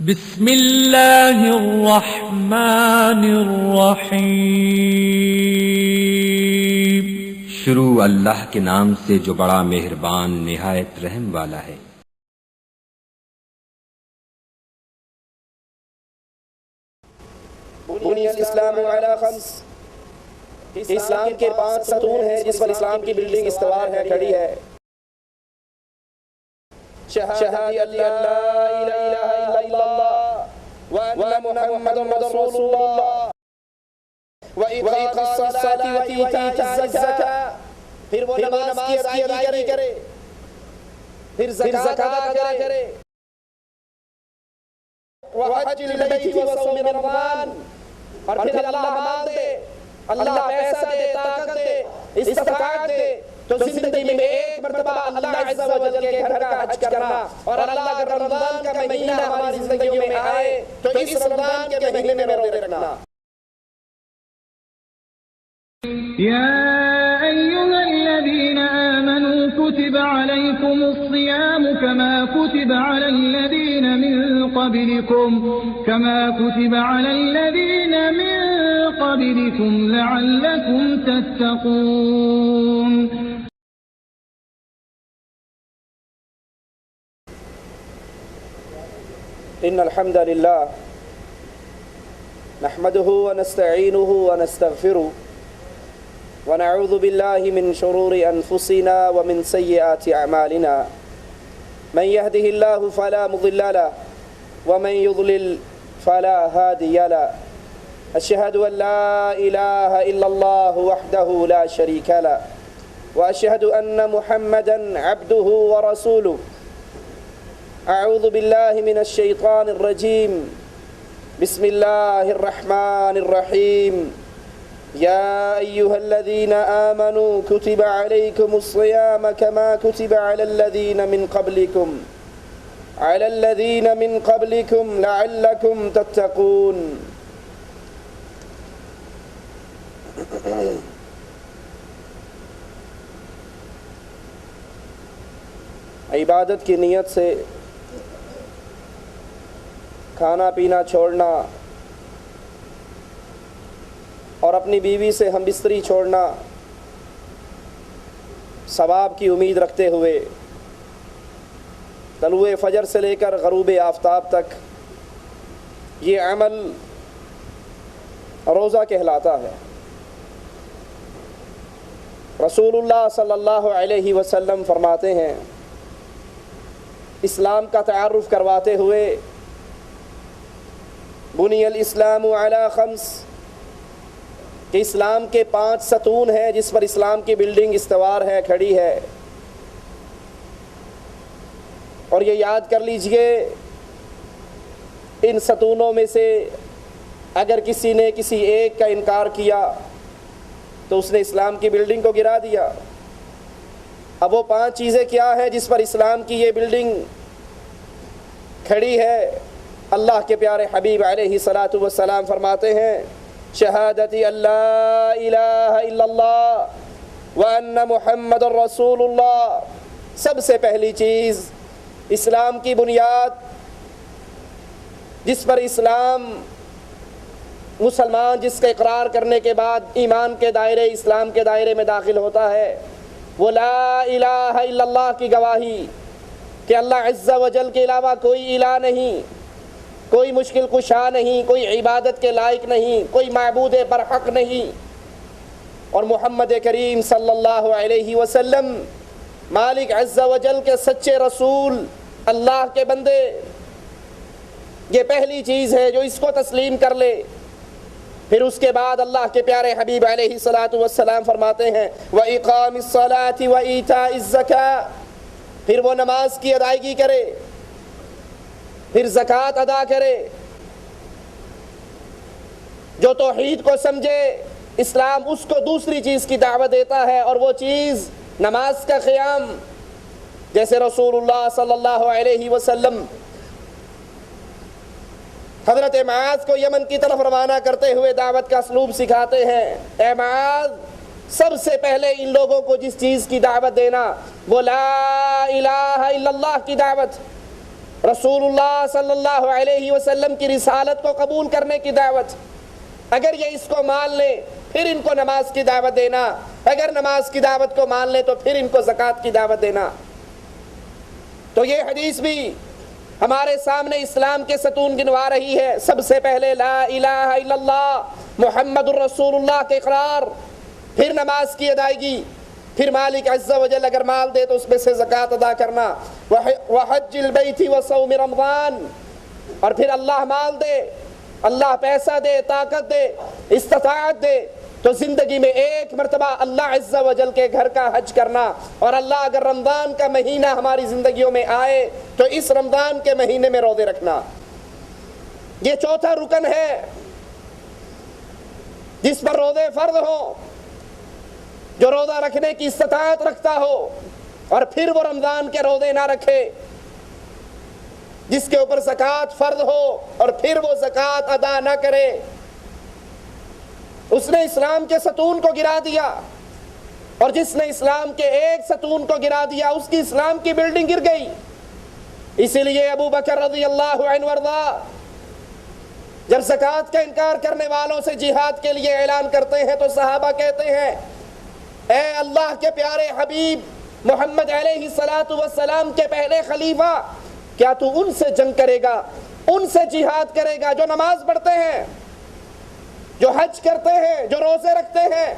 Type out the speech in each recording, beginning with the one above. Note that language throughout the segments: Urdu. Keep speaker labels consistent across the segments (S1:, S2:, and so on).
S1: بسم اللہ الرحمن الرحیم۔
S2: شروع اللہ کے نام سے جو بڑا مہربان نہایت رحم والا ہے۔
S3: بنی الاسلام علی خمس، اسلام کے 5 ستون ہیں جس پر اسلام کی بلڈنگ استوار ہے، کھڑی ہے۔ شہادت اللہ لا الہ الا اللہ وان محمد رسول اللہ واقام الصلاۃ وایتاء الزکاۃ، پھر وہ نماز کی ادائیگی کرے، پھر زکوٰۃ ادا کرے، وحج البیت وصوم رمضان، اور پھر اللہ مال دے، اللہ پیسہ دے، طاقت دے، استطاعت دے، تو زندگی میں ایک مرتبہ اللہ عز و جل کے گھر کا حج کرنا۔ اور اللہ اگر رمضان کا مہینہ ہماری زندگیوں میں آئے تو اس رمضان کے مہینے میں روزے رکھنا۔
S4: يا أيها الذين آمنوا كتب عليكم الصيام كما كتب على الذين من قبلكم لعلكم تتقون۔
S3: ان الحمد للہ نحمده ونستعینه ونستغفره ونعوذ باللہ من شرور انفسنا ومن سیئات اعمالنا، من يهده اللہ فلا مضل له ومن يضلل فلا هادی له، اشہد ان لا الہ الا اللہ وحدہ لا شریک له واشہد ان محمدا عبدہ ورسولہ۔ اعوذ باللہ من الشیطان الرجیم، بسم اللہ الرحمن الرحیم، یا ایہا الذین آمنوا کتب علیکم الصیام کما کتب علی الذین من قبلکم لعلکم تتقون۔ عبادت کی نیت سے کھانا پینا چھوڑنا اور اپنی بیوی سے ہم بستری چھوڑنا، ثواب کی امید رکھتے ہوئے طلوع فجر سے لے کر غروب آفتاب تک یہ عمل روزہ کہلاتا ہے۔ رسول اللہ صلی اللہ علیہ وسلم فرماتے ہیں، اسلام کا تعارف کرواتے ہوئے، بنی الاسلام علی خمس، کہ اسلام کے 5 ستون ہیں جس پر اسلام کی بلڈنگ استوار ہے، کھڑی ہے۔ اور یہ یاد کر لیجئے، ان ستونوں میں سے اگر کسی نے کسی ایک کا انکار کیا تو اس نے اسلام کی بلڈنگ کو گرا دیا۔ اب وہ 5 چیزیں کیا ہیں جس پر اسلام کی یہ بلڈنگ کھڑی ہے؟ اللہ کے پیارے حبیب علیہ الصلاۃ والسلام فرماتے ہیں، شہادت اللہ الہ الا اللہ وان محمد رسول اللہ۔ سب سے پہلی چیز، اسلام کی بنیاد جس پر اسلام مسلمان جس کا اقرار کرنے کے بعد ایمان کے دائرے، اسلام کے دائرے میں داخل ہوتا ہے، وہ لا الہ الا اللہ کی گواہی کہ اللہ عز و جل کے علاوہ کوئی الہ نہیں، کوئی مشکل کشا نہیں، کوئی عبادت کے لائق نہیں، کوئی معبود برحق نہیں، اور محمد کریم صلی اللہ علیہ وسلم مالک عز و جل کے سچے رسول، اللہ کے بندے۔ یہ پہلی چیز ہے جو اس کو تسلیم کر لے۔ پھر اس کے بعد اللہ کے پیارے حبیب علیہ الصلاۃ والسلام فرماتے ہیں، وَإِقَامِ الصَّلَاةِ وَإِيتَاءِ الزَّكَاةِ، پھر وہ نماز کی ادائیگی کرے، پھر زکوٰۃ ادا کرے۔ جو توحید کو سمجھے، اسلام اس کو دوسری چیز کی دعوت دیتا ہے، اور وہ چیز نماز کا قیام۔ جیسے رسول اللہ صلی اللہ علیہ وسلم حضرت معاذ کو یمن کی طرف روانہ کرتے ہوئے دعوت کا اسلوب سکھاتے ہیں، اے معاذ، سب سے پہلے ان لوگوں کو جس چیز کی دعوت دینا وہ لا الہ الا اللہ کی دعوت، رسول اللہ صلی اللہ علیہ وسلم کی رسالت کو قبول کرنے کی دعوت. اگر یہ اس کو مان لیں پھر ان کو نماز کی دعوت دینا, اگر نماز کی دعوت کو مان لیں تو پھر ان کو زکوٰۃ کی دعوت دینا. تو یہ حدیث بھی ہمارے سامنے اسلام کے ستون گنوا رہی ہے. سب سے پہلے لا الہ الا اللہ محمد الرسول اللہ کے اقرار, پھر نماز کی ادائیگی, پھر مالک عز و جل اگر مال دے تو اس میں سے زکوٰۃ ادا کرنا, وحج البیت وصوم رمضان, اور پھر اللہ مال دے, اللہ پیسہ دے, طاقت دے, استطاعت دے تو زندگی میں ایک مرتبہ اللہ عز و جل کے گھر کا حج کرنا. اور اللہ اگر رمضان کا مہینہ ہماری زندگیوں میں آئے تو اس رمضان کے مہینے میں روزے رکھنا. یہ چوتھا رکن ہے جس پر روزے فرض ہو, جو روزہ رکھنے کی استطاعت رکھتا ہو اور پھر وہ رمضان کے روزے نہ رکھے. جس کے اوپر زکوٰۃ فرض ہو اور پھر وہ زکوٰۃ ادا نہ کرے, اس نے اسلام کے ستون کو گرا دیا. اور جس نے اسلام کے ایک ستون کو گرا دیا اس کی اسلام کی بلڈنگ گر گئی. اسی لیے ابو بکر رضی اللہ عنہ وارضا جب زکوٰۃ کا انکار کرنے والوں سے جہاد کے لیے اعلان کرتے ہیں تو صحابہ کہتے ہیں اے اللہ کے پیارے حبیب محمد علیہ الصلوۃ والسلام کے پہلے خلیفہ, کیا تو ان سے جنگ کرے گا, ان سے جہاد کرے گا جو نماز پڑھتے ہیں, جو حج کرتے ہیں, جو روزے رکھتے ہیں؟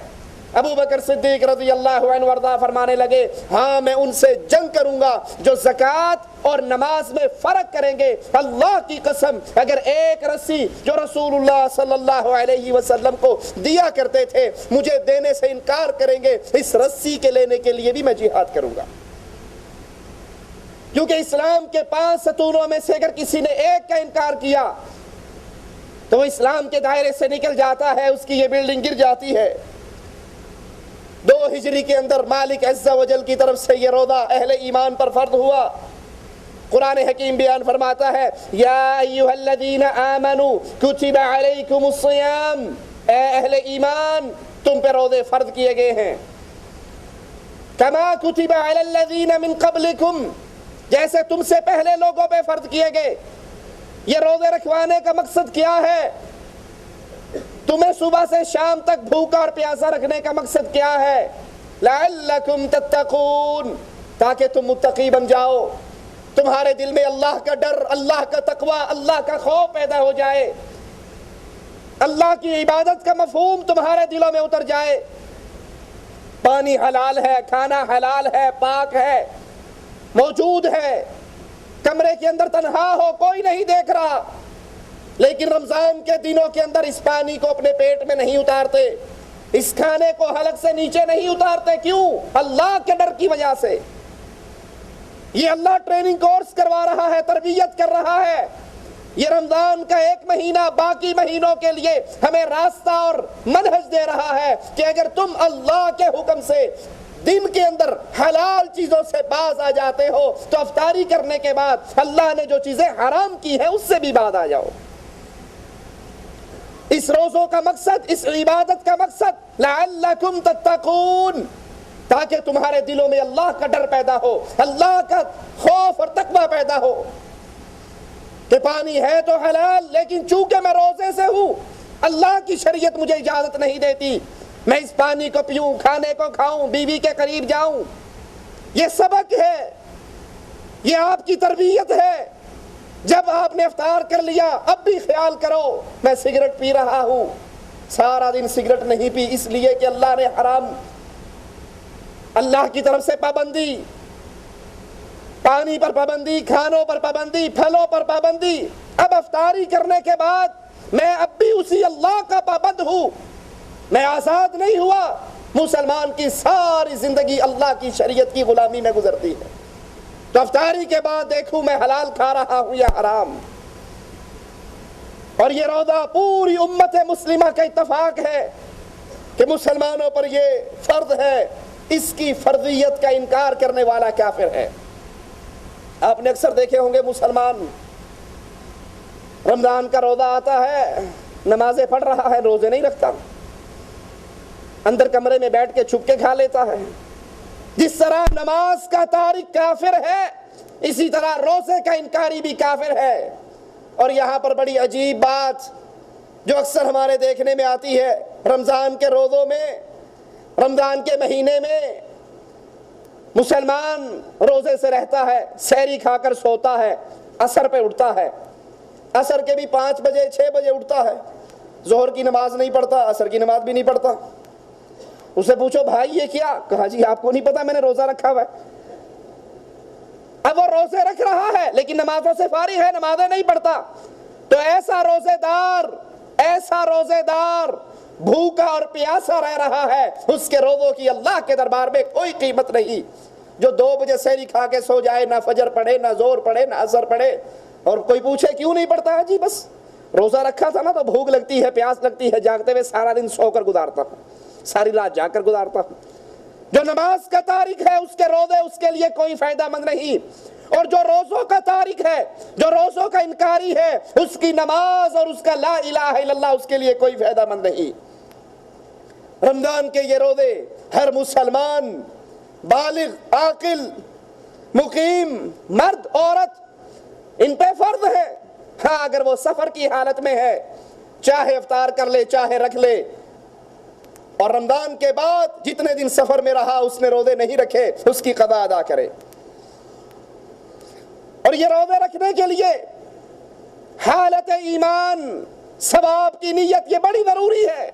S3: ابو بکر صدیق رضی اللہ عنہ وارضا فرمانے لگے ہاں میں ان سے جنگ کروں گا جو زکوٰۃ اور نماز میں فرق کریں گے. اللہ کی قسم اگر ایک رسی جو رسول اللہ صلی اللہ علیہ وسلم کو دیا کرتے تھے مجھے دینے سے انکار کریں گے, اس رسی کے لینے کے لیے بھی میں جہاد کروں گا. کیونکہ اسلام کے 5 ستونوں میں سے اگر کسی نے ایک کا انکار کیا تو وہ اسلام کے دائرے سے نکل جاتا ہے, اس کی یہ بلڈنگ گر جاتی ہے. 2 ہجری کے اندر مالک عز و جل کی طرف سے یہ روزہ اہل ایمان پر فرض ہوا. قرآن حکیم بیان فرماتا ہے یا ایھا الذین آمنوا کتب علیکم الصیام, اے اہل ایمان تم پہ روزے فرض کیے گئے ہیں. کما کتب علی الذین من قبلکم, جیسے تم سے پہلے لوگوں پہ فرض کیے گئے. یہ روزے رکھوانے کا مقصد کیا ہے؟ تمہیں صبح سے شام تک بھوکا اور پیاسا رکھنے کا مقصد کیا ہے؟ لعلکم تتقون, تاکہ تم متقی بن جاؤ, تمہارے دل میں اللہ کا ڈر, اللہ کا تقوی, اللہ کا خوف پیدا ہو جائے, اللہ کی عبادت کا مفہوم تمہارے دلوں میں اتر جائے. پانی حلال ہے, کھانا حلال ہے, پاک ہے, موجود ہے, کمرے کے اندر تنہا ہو, کوئی نہیں دیکھ رہا, لیکن رمضان کے دنوں کے اندر اس پانی کو اپنے پیٹ میں نہیں اتارتے, اس کھانے کو حلق سے نیچے نہیں اتارتے. کیوں؟ اللہ کے ڈر کی وجہ سے. یہ اللہ ٹریننگ کورس کروا رہا ہے, تربیت کر رہا ہے. یہ رمضان کا 1 مہینہ باقی مہینوں کے لیے ہمیں راستہ اور منہج دے رہا ہے کہ اگر تم اللہ کے حکم سے دن کے اندر حلال چیزوں سے باز آ جاتے ہو تو افطاری کرنے کے بعد اللہ نے جو چیزیں حرام کی ہیں اس سے بھی باز آ جاؤ. اس روزوں کا مقصد, اس عبادت کا مقصد لعلکم تتقون, تاکہ تمہارے دلوں میں اللہ کا ڈر پیدا ہو, اللہ کا خوف اور تقوی پیدا ہو کہ پانی ہے تو حلال, لیکن چونکہ میں روزے سے ہوں اللہ کی شریعت مجھے اجازت نہیں دیتی میں اس پانی کو پیوں, کھانے کو کھاؤں, بیوی کے قریب جاؤں. یہ سبق ہے, یہ آپ کی تربیت ہے. جب آپ نے افطار کر لیا اب بھی خیال کرو میں سگریٹ پی رہا ہوں, سارا دن سگریٹ نہیں پی, اس لیے کہ اللہ نے حرام, اللہ کی طرف سے پابندی, پانی پر پابندی, کھانوں پر پابندی, پھلوں پر پابندی. اب افطاری کرنے کے بعد میں اب بھی اسی اللہ کا پابند ہوں, میں آزاد نہیں ہوا. مسلمان کی ساری زندگی اللہ کی شریعت کی غلامی میں گزرتی ہے. تو افطاری کے بعد دیکھوں میں حلال کھا رہا ہوں یا حرام. اور یہ روزہ پوری امت مسلمہ کا اتفاق ہے کہ مسلمانوں پر یہ فرض ہے, اس کی فرضیت کا انکار کرنے والا کافر ہے. آپ نے اکثر دیکھے ہوں گے مسلمان رمضان کا روزہ آتا ہے, نمازیں پڑھ رہا ہے, روزے نہیں رکھتا, اندر کمرے میں بیٹھ کے چھپ کے کھا لیتا ہے. جس طرح نماز کا تارک کافر ہے اسی طرح روزے کا انکاری بھی کافر ہے۔ اور یہاں پر بڑی عجیب بات جو اکثر ہمارے دیکھنے میں آتی ہے، رمضان کے روزوں میں، رمضان کے مہینے میں مسلمان روزے سے رہتا ہے، سحری کھا کر سوتا ہے، عصر پہ اٹھتا ہے، عصر کے بھی 5 بجے 6 بجے اٹھتا ہے، ظہر کی نماز نہیں پڑھتا، عصر کی نماز بھی نہیں پڑھتا۔ اسے پوچھو بھائی یہ کیا؟ کہا جی آپ کو نہیں پتا میں نے روزہ رکھا ہوا ہے۔ اب وہ روزے رکھ رہا ہے لیکن نمازوں سے فارغ ہے، نمازیں نہیں پڑھتا۔ تو ایسا روزے دار بھوکا اور پیاسا رہ رہا ہے، اس کے روزوں کی اللہ کے دربار میں کوئی قیمت نہیں۔ جو 2 بجے سحری کھا کے سو جائے، نہ فجر پڑھے، نہ ظہر پڑھے، نہ عصر پڑھے، اور کوئی پوچھے کیوں نہیں پڑھتا ہے، جی بس روزہ رکھا تھا نا تو بھوک لگتی ہے، پیاس لگتی ہے، جاگتے ہوئے سارا دن سو کر گزارتا ہوں، ساری رات جاگ کر گزارتا ہوں۔ جو نماز کا تارک ہے اس کے روزے اس کے لیے کوئی فائدہ مند نہیں، اور جو روزوں کا تارک ہے، جو روزوں کا انکاری ہے، اس کی نماز اور اس کا لا الہ الا اللہ اس کے لیے کوئی فائدہ مند نہیں۔ رمضان کے یہ روزے ہر مسلمان بالغ، عاقل، مقیم، مرد، عورت، ان پہ فرض ہے۔ ہاں اگر وہ سفر کی حالت میں ہے، چاہے افطار کر لے چاہے رکھ لے، اور رمضان کے بعد جتنے دن سفر میں رہا اس نے روزے نہیں رکھے، اس کی قضا ادا کرے۔ اور یہ روزے رکھنے کے لیے حالت ایمان، ثواب کی نیت یہ بڑی ضروری ہے۔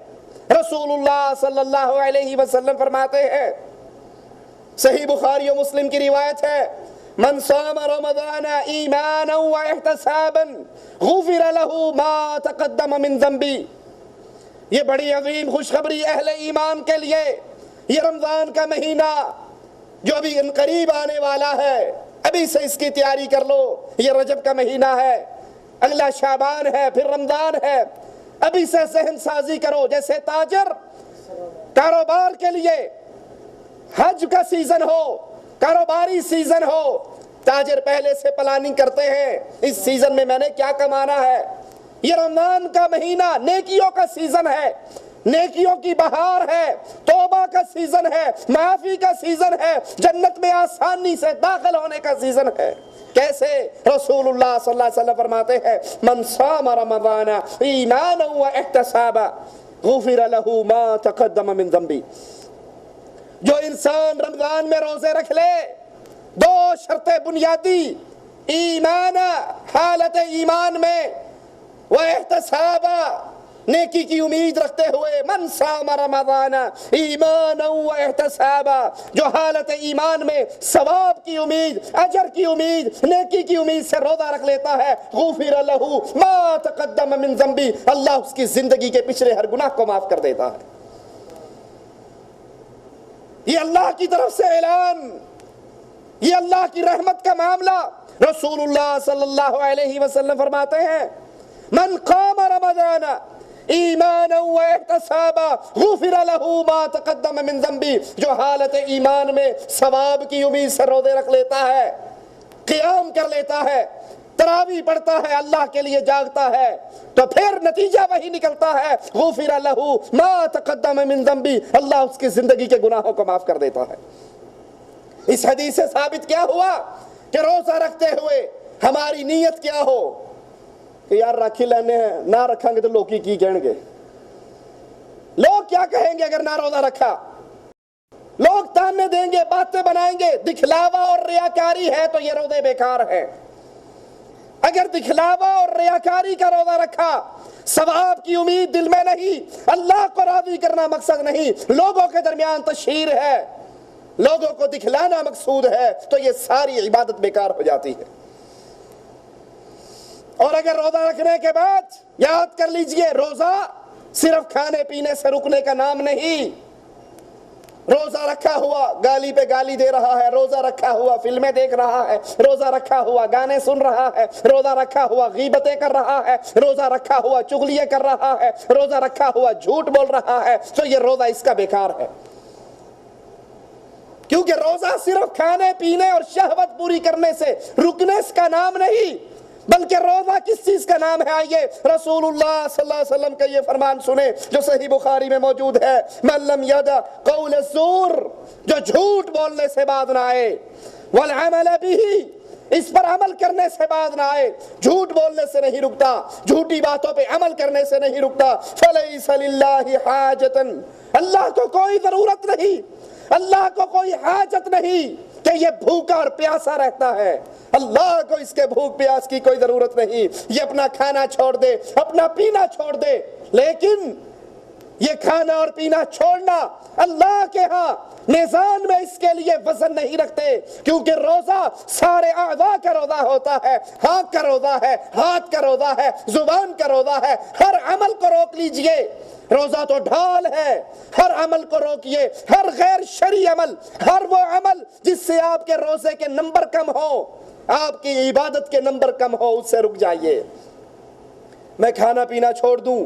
S3: رسول اللہ صلی اللہ علیہ وسلم فرماتے ہیں، صحیح بخاری و مسلم کی روایت ہے، من صام رمضان ایمانا واحتسابا غفر له ما تقدم من ذنبی۔ یہ بڑی عظیم خوشخبری اہل ایمان کے لیے۔ یہ رمضان کا مہینہ جو ابھی قریب آنے والا ہے، ابھی سے اس کی تیاری کر لو۔ یہ رجب کا مہینہ ہے، اگلا شعبان ہے، پھر رمضان ہے، ابھی سے ذہن سازی کرو۔ جیسے تاجر کاروبار کے لیے حج کا سیزن ہو، کاروباری سیزن ہو، تاجر پہلے سے پلاننگ کرتے ہیں، اس سیزن میں میں نے کیا کمانا ہے۔ یہ رمضان کا مہینہ نیکیوں کا سیزن ہے، نیکیوں کی بہار ہے، توبہ کا سیزن ہے، معافی کا سیزن ہے، جنت میں آسانی سے داخل ہونے کا سیزن ہے۔ کیسے؟ رسول اللہ صلی اللہ علیہ وسلم فرماتے ہیں، من صام رمضان ایمانا واحتسابا غفر له ما تقدم من ذنبی۔ جو انسان رمضان میں روزے رکھ لے، 2 شرطیں بنیادی، ایمان، حالت ایمان میں، واحتسابا، نیکی کی امید رکھتے ہوئے، من صام رمضان ایمانا واحتسابا، جو حالت ایمان میں ثواب کی امید، اجر کی امید، نیکی کی امید سے روزہ رکھ لیتا ہے، غفر له ما تقدم من ذنبی، اللہ اس کی زندگی کے پچھلے ہر گناہ کو معاف کر دیتا ہے۔ یہ اللہ کی طرف سے اعلان، یہ اللہ کی رحمت کا معاملہ۔ رسول اللہ صلی اللہ علیہ وسلم فرماتے ہیں، من قام رمضان ایمانا واحتسابا غفر له ما تقدم من ذنبی، جو حالت ایمان میں ثواب کی امید سے روزے رکھ لیتا ہے، قیام کر لیتا ہے، تراویح پڑھتا ہے، اللہ کے لیے جاگتا ہے، تو پھر نتیجہ وہی نکلتا ہے، غفر له ما تقدم من ذنبی، اللہ اس کی زندگی کے گناہوں کو معاف کر دیتا ہے۔ اس حدیث سے ثابت کیا ہوا کہ روزہ رکھتے ہوئے ہماری نیت کیا ہو کہ یار رکھ ہی لینے ہیں، نہ رکھیں گے تو لوگ کی کہیں گے، لوگ کیا کہیں گے اگر نہ روزہ رکھا، لوگ تانے دیں گے، باتیں بنائیں گے۔ دکھلاوا اور ریاکاری ہے تو یہ روزے بیکار ہیں۔ اگر دکھلاوا اور ریاکاری کا روزہ رکھا، ثواب کی امید دل میں نہیں، اللہ کو راضی کرنا مقصد نہیں، لوگوں کے درمیان تشہیر ہے، لوگوں کو دکھلانا مقصود ہے، تو یہ ساری عبادت بیکار ہو جاتی ہے۔ اور اگر روزہ رکھنے کے بعد یاد کر لیجئے، روزہ صرف کھانے پینے سے رکنے کا نام نہیں۔ روزہ رکھا ہوا گالی پہ گالی دے رہا ہے، روزہ رکھا ہوا فلمیں دیکھ رہا ہے، روزہ رکھا ہوا گانے سن رہا ہے، روزہ رکھا ہوا غیبتیں کر رہا ہے، روزہ رکھا ہوا چغلیاں کر رہا ہے، روزہ رکھا ہوا جھوٹ بول رہا ہے، تو یہ روزہ اس کا بیکار ہے۔ کیونکہ روزہ صرف کھانے پینے اور شہوت پوری کرنے سے رکنے کا نام نہیں، بلکہ روزہ کس چیز کا نام ہے؟ آئیے رسول اللہ صلی اللہ علیہ وسلم کا یہ فرمان سنیں جو صحیح بخاری میں موجود ہے، من لم یدع قول الزور، جو جھوٹ بولنے سے باز نہ آئے، والعمل به، اس پر عمل کرنے سے باز نہ آئے، جھوٹ بولنے سے نہیں رکتا، جھوٹی باتوں پہ عمل کرنے سے نہیں رکتا۔ فَلَيْسَ لِلَّهِ حَاجَةً، اللہ کو کوئی ضرورت نہیں، اللہ کو کوئی حاجت نہیں کہ یہ بھوکا اور پیاسا رہتا ہے، اللہ کو اس کے بھوک پیاس کی کوئی ضرورت نہیں، یہ اپنا کھانا چھوڑ دے، اپنا پینا چھوڑ دے، لیکن یہ کھانا اور پینا چھوڑنا اللہ کے ہاں میزان میں اس کے لیے وزن نہیں رکھتے، کیونکہ روزہ سارے اعضاء کا روزہ ہوتا ہے، آنکھ کا روزہ ہے، ہاتھ کا روزہ ہے، زبان کا روزہ ہے، ہر عمل کو روک لیجئے، روزہ تو ڈھال ہے، ہر عمل کو روکیے، ہر غیر شرعی عمل، ہر وہ عمل جس سے آپ کے روزے کے نمبر کم ہو، آپ کی عبادت کے نمبر کم ہو، اس سے رک جائیے۔ میں کھانا پینا چھوڑ دوں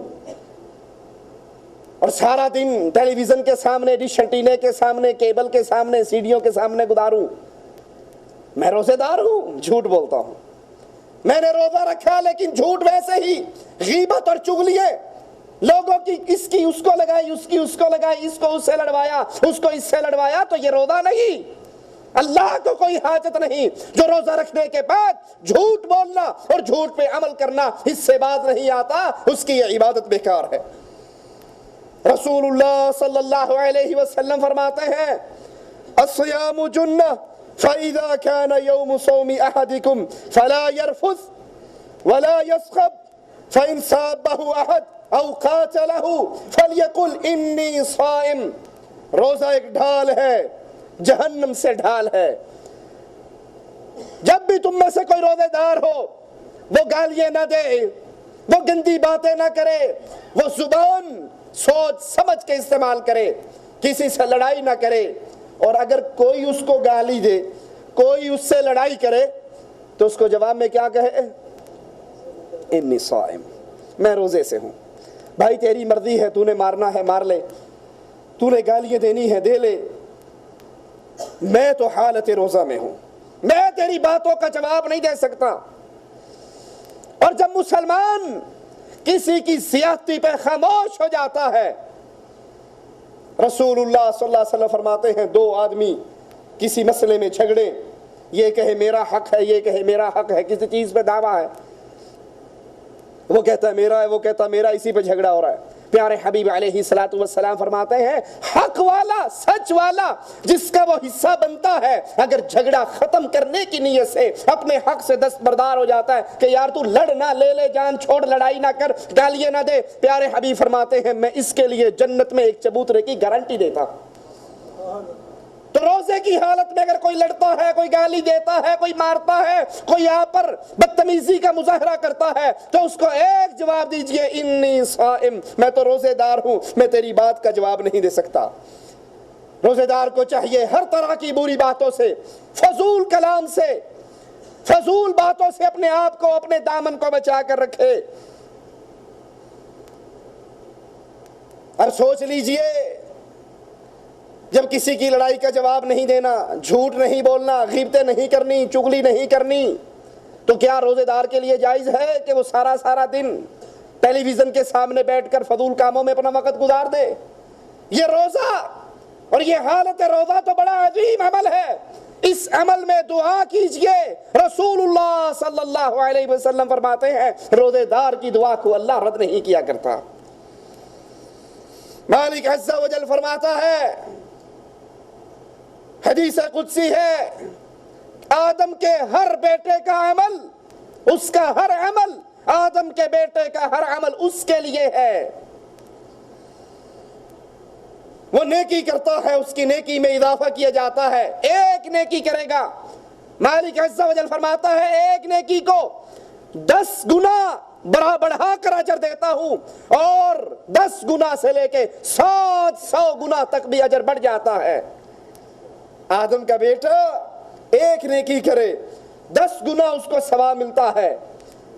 S3: اور سارا دن ٹیلی ویژن کے سامنے، ڈش انٹینے کے سامنے، کیبل کے سامنے، سیڈیوں کے سامنے گزاروں، میں روزے دار ہوں؟ جھوٹ بولتا ہوں۔ میں نے روزہ رکھا لیکن جھوٹ ویسے ہی، غیبت اور چغلیے، لوگوں کی اس کی اس کو لگائی، اس کی اس کو لگائی، اس کو اس سے لڑوایا، اس کو اس سے لڑوایا، تو یہ روزہ نہیں۔ اللہ کو کوئی حاجت نہیں، جو روزہ رکھنے کے بعد جھوٹ بولنا اور جھوٹ پہ عمل کرنا اس سے باز نہیں آتا، اس کی یہ عبادت بیکار ہے۔ رسول اللہ صلی اللہ علیہ وسلم فرماتے ہیں الصیام جنہ فَإِذَا كَانَ يَوْمُ صَوْمِ أَحَدِكُمْ فَلَا يَرْفُثْ وَلَا يَصْخَبْ فَإِنْ سَابَّهُ أَحَدٌ أَوْ قَاتَلَهُ فَلْيَقُلْ إِنِّي صَائِمٌ۔ روزہ ایک ڈھال ہے، جہنم سے ڈھال ہے۔ جب بھی تم میں سے کوئی روزے دار ہو، وہ گالیاں نہ دے، وہ گندی باتیں نہ کرے، وہ زبان سوچ سمجھ کے استعمال کرے، کسی سے لڑائی نہ کرے، اور اگر کوئی اس کو گالی دے، کوئی اس سے لڑائی کرے، تو اس کو جواب میں کیا کہے؟ انی صائم، میں روزے سے ہوں۔ بھائی تیری مرضی ہے، تو نے مارنا ہے مار لے، تو نے گالیاں دینی ہے دے لے، میں تو حالت روزہ میں ہوں، میں تیری باتوں کا جواب نہیں دے سکتا۔ اور جب مسلمان کسی کی زیادتی پہ خاموش ہو جاتا ہے، رسول اللہ صلی اللہ علیہ وسلم فرماتے ہیں دو آدمی کسی مسئلے میں جھگڑے، یہ کہے میرا حق ہے، یہ کہے میرا حق ہے، کسی چیز پہ دعویٰ ہے، وہ کہتا ہے میرا ہے، وہ کہتا ہے میرا، اسی پہ جھگڑا ہو رہا ہے۔ پیارے حبیب علیہ الصلوۃ والسلام فرماتے ہیں حق والا، سچ والا جس کا وہ حصہ بنتا ہے، اگر جھگڑا ختم کرنے کی نیت سے اپنے حق سے دستبردار ہو جاتا ہے کہ یار تو لڑ نہ، لے لے جان، چھوڑ، لڑائی نہ کر، گالیاں نہ دے، پیارے حبیب فرماتے ہیں میں اس کے لیے جنت میں ایک چبوترے کی گارنٹی دیتا ہوں۔ تو روزے کی حالت میں اگر کوئی لڑتا ہے، کوئی گالی دیتا ہے، کوئی مارتا ہے، کوئی آپ پر بدتمیزی کا مظاہرہ کرتا ہے، تو اس کو ایک جواب دیجئے انی صائم، میں تو روزے دار ہوں، میں تیری بات کا جواب نہیں دے سکتا۔ روزے دار کو چاہیے ہر طرح کی بری باتوں سے، فضول کلام سے، فضول باتوں سے اپنے آپ کو، اپنے دامن کو بچا کر رکھے۔ اور سوچ لیجئے جب کسی کی لڑائی کا جواب نہیں دینا، جھوٹ نہیں بولنا، غیبتیں نہیں کرنی، چغلی نہیں کرنی، تو کیا روزے دار کے لیے جائز ہے کہ وہ سارا دن ٹیلی ویژن کے سامنے بیٹھ کر فضول کاموں میں اپنا وقت گزار دے؟ یہ روزہ اور یہ حالت روزہ تو بڑا عظیم عمل ہے، اس عمل میں دعا کیجئے۔ رسول اللہ صلی اللہ علیہ وسلم فرماتے ہیں روزے دار کی دعا کو اللہ رد نہیں کیا کرتا۔ مالک عز و جل فرماتا ہے، حدیث قدسی ہے، آدم کے ہر بیٹے کا عمل، اس کا ہر عمل، آدم کے بیٹے کا ہر عمل اس کے لیے ہے۔ وہ نیکی کرتا ہے، اس کی نیکی میں اضافہ کیا جاتا ہے، ایک نیکی کرے گا، مالک عز و جل فرماتا ہے ایک نیکی کو 10 گنا بڑھا کر اجر دیتا ہوں، اور 10 گنا سے لے کے 700 گنا تک بھی اجر بڑھ جاتا ہے۔ آدم کا بیٹا ایک نیکی کرے، 10 گنا اس کو ثواب ملتا ہے،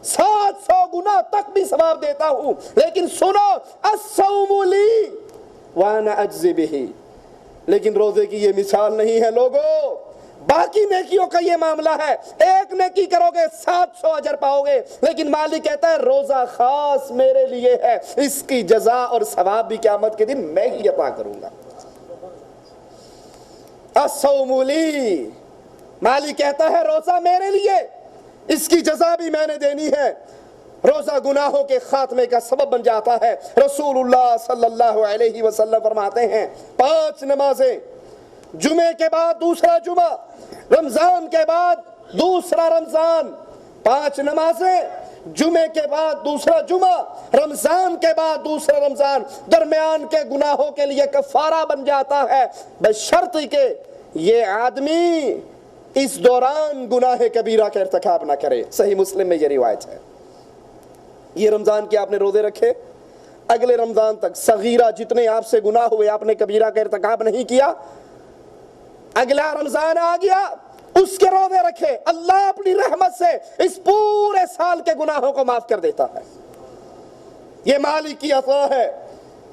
S3: 700 گنا تک بھی ثواب دیتا ہوں۔ لیکن سنو، الصوم لی وانا اجزی بہ، لیکن روزے کی یہ مثال نہیں ہے لوگوں، باقی نیکیوں کا یہ معاملہ ہے، ایک نیکی کرو گے 700 اجر پاؤ گے، لیکن مالک کہتا ہے روزہ خاص میرے لیے ہے، اس کی جزا اور ثواب بھی قیامت کے دن میں ہی عطا کروں گا۔ الصوم لی مالک کہتا ہے روزہ میرے لیے، اس کی جزا بھی میں نے دینی ہے۔ روزہ گناہوں کے خاتمے کا سبب بن جاتا ہے۔ رسول اللہ صلی اللہ علیہ وسلم فرماتے ہیں 5 نمازیں، جمعے کے بعد دوسرا جمعہ، رمضان کے بعد دوسرا رمضان، 5 نمازیں، جمعے کے بعد دوسرا جمعہ، رمضان کے بعد دوسرا رمضان، درمیان کے گناہوں کے لیے کفارہ بن جاتا ہے، بشرط کہ یہ آدمی اس دوران گناہ کبیرہ کا ارتکاب نہ کرے۔ صحیح مسلم میں یہ روایت ہے۔ یہ رمضان کے آپ نے روزے رکھے، اگلے رمضان تک صغیرہ جتنے آپ سے گناہ ہوئے آپ نے کبیرہ کا ارتکاب نہیں کیا، اگلا رمضان آ گیا اس کے روزے رکھے، اللہ اپنی رحمت سے اس پورے سال کے گناہوں کو معاف کر دیتا ہے۔ یہ مالک کی عطا ہے۔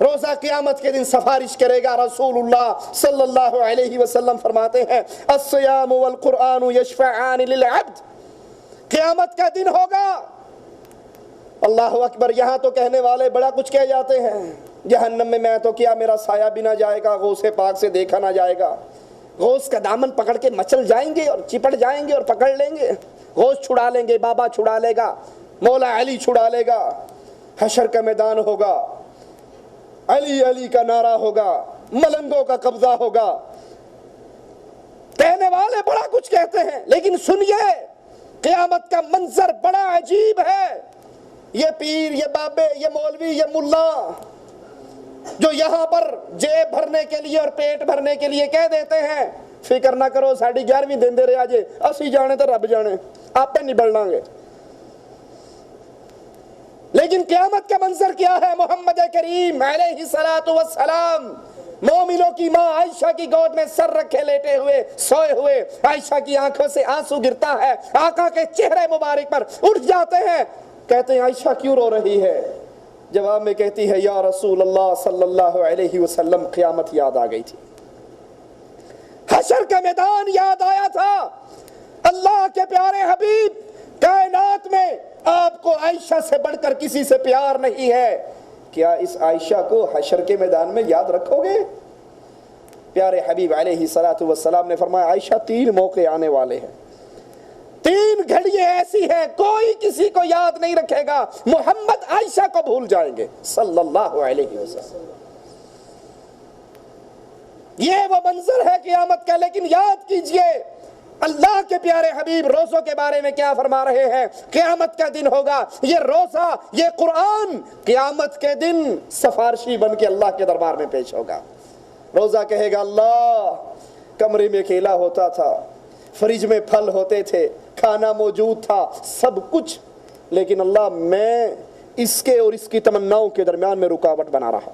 S3: روزہ قیامت کے دن سفارش کرے گا۔ رسول اللہ صلی اللہ علیہ وسلم فرماتے ہیں الصیام والقرآن یشفعان للعبد، قیامت کا دن ہوگا، اللہ اکبر، یہاں تو کہنے والے بڑا کچھ کہہ جاتے ہیں، جہنم میں تو کیا میرا سایہ بھی نہ جائے گا، غوث پاک سے دیکھا نہ جائے گا، غوث کا دامن پکڑ کے مچل جائیں گے اور چپٹ جائیں گے اور پکڑ لیں گے، غوث چھڑا لیں گے، بابا چھڑا لے گا، مولا علی چھڑا لے گا، حشر کا میدان ہوگا، علی علی کا نعرہ ہوگا، ملنگوں کا قبضہ ہوگا۔ کہنے والے بڑا کچھ کہتے ہیں، لیکن سنیے قیامت کا منظر بڑا عجیب ہے۔ یہ پیر، یہ بابے، یہ مولوی، یہ ملا جو یہاں پر جیب بھرنے کے لیے اور پیٹ بھرنے کے لیے کہہ دیتے ہیں فکر نہ کرو ساڑھی 11ویں دن دے رہے آجے، اسی جانے تو رب جانے، آپ پہ نہیں بڑھنا گے۔ لیکن قیامت کا منظر کیا ہے؟ محمد کریم علیہ السلام مومنوں کی ماں عائشہ کی گود میں سر رکھے لیٹے ہوئے سوئے ہوئے، عائشہ کی آنکھوں سے آنسو گرتا ہے، آقا کے چہرے مبارک پر اٹھ جاتے ہیں، کہتے ہیں عائشہ کیوں رو رہی ہے؟ جواب میں کہتی ہے یا رسول اللہ صلی اللہ علیہ وسلم قیامت یاد آ گئی تھی، حشر کا میدان یاد آیا تھا، اللہ کے پیارے حبیب کائنات میں آپ کو عائشہ سے بڑھ کر کسی سے پیار نہیں ہے، کیا اس عائشہ کو حشر کے میدان میں یاد رکھو گے؟ پیارے حبیب علیہ السلام نے فرمایا عائشہ 3 موقع آنے والے ہیں، 3 گھڑیاں ایسی ہیں کوئی کسی کو یاد نہیں رکھے گا، محمد عائشہ کو بھول جائیں گے صلی اللہ علیہ وسلم۔ یہ وہ منظر ہے قیامت کا، لیکن یاد کیجئے اللہ کے پیارے حبیب روزوں کے بارے میں کیا فرما رہے ہیں؟ قیامت کا دن ہوگا، یہ روزہ، یہ قرآن قیامت کے دن سفارشی بن کے اللہ کے دربار میں پیش ہوگا۔ روزہ کہے گا اللہ کمرے میں کھیلا ہوتا تھا، فریج میں پھل ہوتے تھے، کھانا موجود تھا، سب کچھ، لیکن اللہ میں اس کے اور اس کی تمناؤں کے درمیان میں رکاوٹ بنا رہا،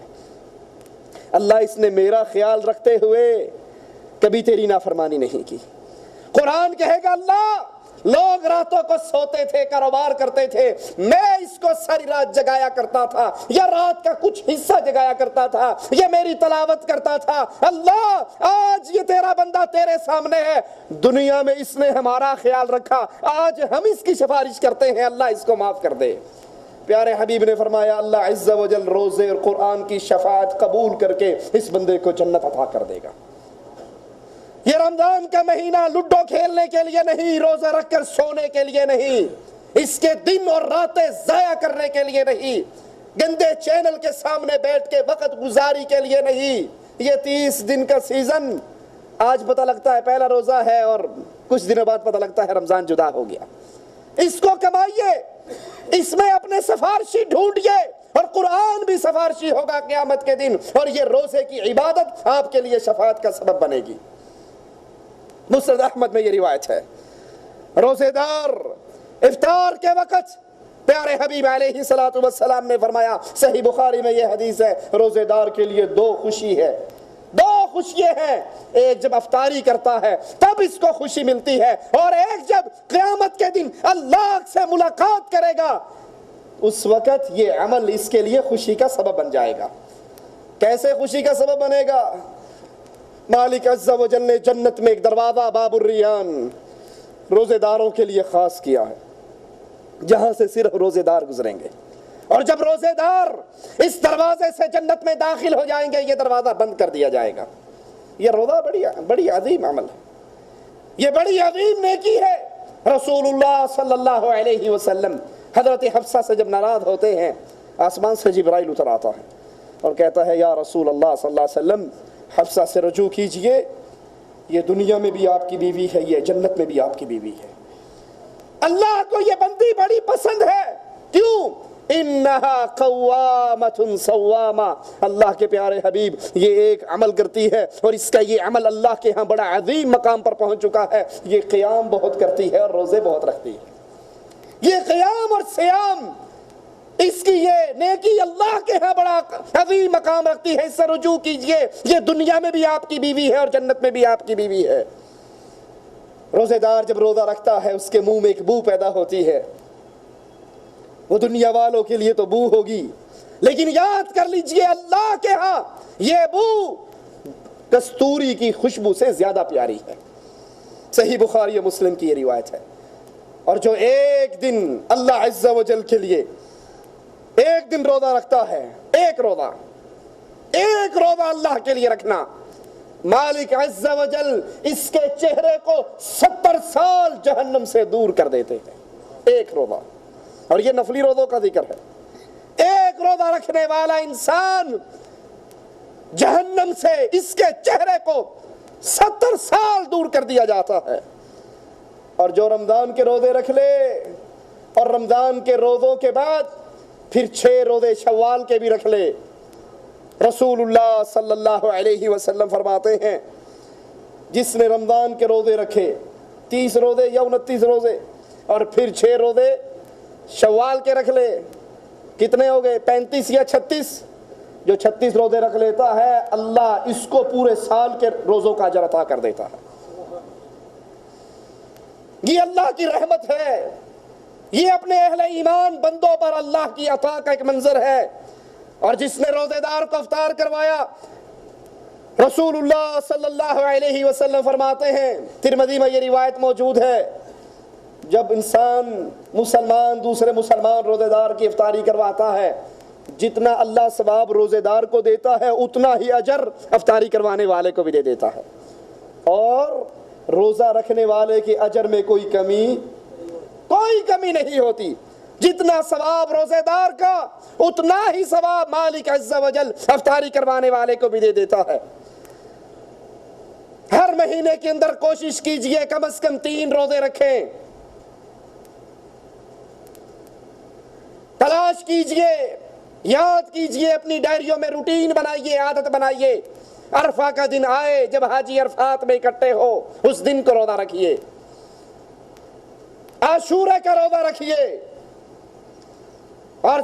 S3: اللہ اس نے میرا خیال رکھتے ہوئے کبھی تیری نافرمانی نہیں کی۔ قرآن کہے گا اللہ لوگ راتوں کو سوتے تھے، کاروبار کرتے تھے، میں اس کو ساری رات جگایا کرتا تھا، یا رات کا کچھ حصہ جگایا کرتا تھا، یہ میری تلاوت کرتا تھا، اللہ آج یہ تیرا بندہ تیرے سامنے ہے، دنیا میں اس نے ہمارا خیال رکھا، آج ہم اس کی سفارش کرتے ہیں، اللہ اس کو معاف کر دے۔ پیارے حبیب نے فرمایا اللہ عز و جل روزے اور قرآن کی شفاعت قبول کر کے اس بندے کو جنت عطا کر دے گا۔ یہ رمضان کا مہینہ لڈو کھیلنے کے لیے نہیں، روزہ رکھ کر سونے کے لیے نہیں، اس کے دن اور راتیں ضائع کرنے کے لیے نہیں، گندے چینل کے سامنے بیٹھ کے وقت گزاری کے لیے نہیں۔ یہ 30 دن کا سیزن آج پتہ لگتا ہے پہلا روزہ ہے اور کچھ دنوں بعد پتہ لگتا ہے رمضان جدا ہو گیا، اس کو کمائیے، اس میں اپنے سفارشی ڈھونڈیے، اور قرآن بھی سفارشی ہوگا قیامت کے دن، اور یہ روزے کی عبادت آپ کے لیے شفاعت کا سبب بنے گی۔ مسند احمد میں یہ روایت ہے، روزے دار افطار کے وقت پیارے حبیب علیہ السلام نے فرمایا، صحیح بخاری میں یہ حدیث ہے، روزے دار کے لیے 2 خوشی ہے، 2 خوشیاں ہیں، ایک جب افطاری کرتا ہے تب اس کو خوشی ملتی ہے، اور ایک جب قیامت کے دن اللہ سے ملاقات کرے گا اس وقت یہ عمل اس کے لیے خوشی کا سبب بن جائے گا۔ کیسے خوشی کا سبب بنے گا؟ مالک عز و جل نے جنت میں ایک دروازہ باب الریان روزے داروں کے لیے خاص کیا ہے، جہاں سے صرف روزے دار گزریں گے، اور جب روزے دار اس دروازے سے جنت میں داخل ہو جائیں گے یہ دروازہ بند کر دیا جائے گا۔ یہ روزہ بڑی عظیم عمل ہے، یہ بڑی عظیم نیکی ہے۔ رسول اللہ صلی اللہ علیہ وسلم حضرت حفصہ سے جب ناراض ہوتے ہیں، آسمان سے جبرائیل اتر آتا ہے اور کہتا ہے یا رسول اللہ صلی اللہ علیہ وسلم حفصہ سے رجوع کیجئے، یہ دنیا میں بھی آپ کی بیوی ہے، یہ جنت میں بھی آپ کی بیوی ہے۔ اللہ کو یہ بندی بڑی پسند ہے، کیوں؟ انہا قوامۃ صوامہ، اللہ کے پیارے حبیب یہ ایک عمل کرتی ہے اور اس کا یہ عمل اللہ کے ہاں بڑا عظیم مقام پر پہنچ چکا ہے، یہ قیام بہت کرتی ہے اور روزے بہت رکھتی ہے۔ یہ قیام اور صیام، اس کی یہ نیکی اللہ کے ہاں بڑا عظیم مقام رکھتی ہے، اس سے رجوع کیجئے، یہ دنیا میں بھی آپ کی بیوی ہے اور جنت میں بھی آپ کی بیوی ہے۔ روزے دار جب روزہ رکھتا ہے اس کے منہ میں ایک بو پیدا ہوتی ہے، وہ دنیا والوں کے لیے تو بو ہوگی، لیکن یاد کر لیجئے اللہ کے ہاں یہ بو کستوری کی خوشبو سے زیادہ پیاری ہے۔ صحیح بخاری و مسلم کی یہ روایت ہے۔ اور جو ایک دن اللہ عز و جل کے لیے ایک دن روزہ رکھتا ہے، ایک روزہ اللہ کے لیے رکھنا، مالک عز و جل اس کے چہرے کو 70 سال جہنم سے دور کر دیتے ہیں۔ ایک روزہ، اور یہ نفلی روزوں کا ذکر ہے۔ ایک روزہ رکھنے والا انسان جہنم سے اس کے چہرے کو 70 سال دور کر دیا جاتا ہے۔ اور جو رمضان کے روزے رکھ لے اور رمضان کے روزوں کے بعد پھر 6 روزے شوال کے بھی رکھ لے، رسول اللہ صلی اللہ علیہ وسلم فرماتے ہیں جس نے رمضان کے روزے رکھے 30 روزے یا 29 روزے اور پھر 6 روزے شوال کے رکھ لے، کتنے ہو گئے؟ 35 یا 36؟ جو 36 روزے رکھ لیتا ہے اللہ اس کو پورے سال کے روزوں کا اجر عطا کر دیتا ہے۔ یہ اللہ کی رحمت ہے، یہ اپنے اہل ایمان بندوں پر اللہ کی عطا کا ایک منظر ہے۔ اور جس نے روزے دار کو افطار کروایا، رسول اللہ صلی اللہ علیہ وسلم فرماتے ہیں، ترمذی میں یہ روایت موجود ہے، جب انسان مسلمان دوسرے مسلمان روزے دار کی افطاری کرواتا ہے، جتنا اللہ ثواب روزے دار کو دیتا ہے اتنا ہی اجر افطاری کروانے والے کو بھی دے دیتا ہے، اور روزہ رکھنے والے کے اجر میں کوئی کمی نہیں ہوتی۔ جتنا ثواب روزے دار کا اتنا ہی ثواب مالک عز و جل افطاری کروانے والے کو بھی دے دیتا ہے۔ ہر مہینے کے اندر کوشش کیجئے کم از کم 3 روزے رکھیں، تلاش کیجئے، یاد کیجئے، اپنی ڈائریوں میں روٹین بنائیے، عادت بنائیے، عرفہ کا دن آئے جب حاجی عرفات میں اکٹھے ہو اس دن کو روزہ رکھیے، عاشورہ کا روزہ رکھیے، اور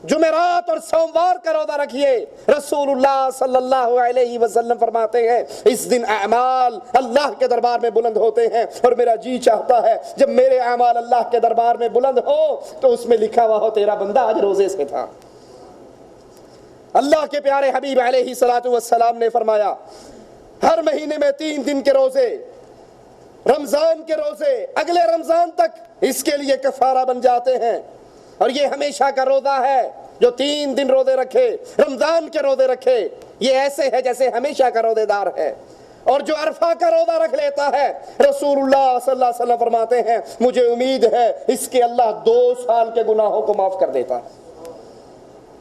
S3: جمعرات اور سوموار کا روزہ رکھیے۔ رسول اللہ صلی اللہ علیہ وسلم فرماتے ہیں اس دن اعمال اللہ کے دربار میں بلند ہوتے ہیں، اور میرا جی چاہتا ہے جب میرے اعمال اللہ کے دربار میں بلند ہو تو اس میں لکھا ہوا ہو تیرا بندہ آج روزے سے تھا۔ اللہ کے پیارے حبیب علیہ الصلوۃ والسلام نے فرمایا ہر مہینے میں 3 دن کے روزے، رمضان کے روزے اگلے رمضان تک اس کے لیے کفارہ بن جاتے ہیں، اور یہ ہمیشہ کا روزہ ہے۔ جو 3 دن روزے رکھے، رمضان کے روزے رکھے، یہ ایسے ہے جیسے ہمیشہ کا روزے دار ہے۔ اور جو عرفہ کا روزہ رکھ لیتا ہے، رسول اللہ صلی اللہ علیہ وسلم فرماتے ہیں مجھے امید ہے اس کے اللہ 2 سال کے گناہوں کو معاف کر دیتا ہے۔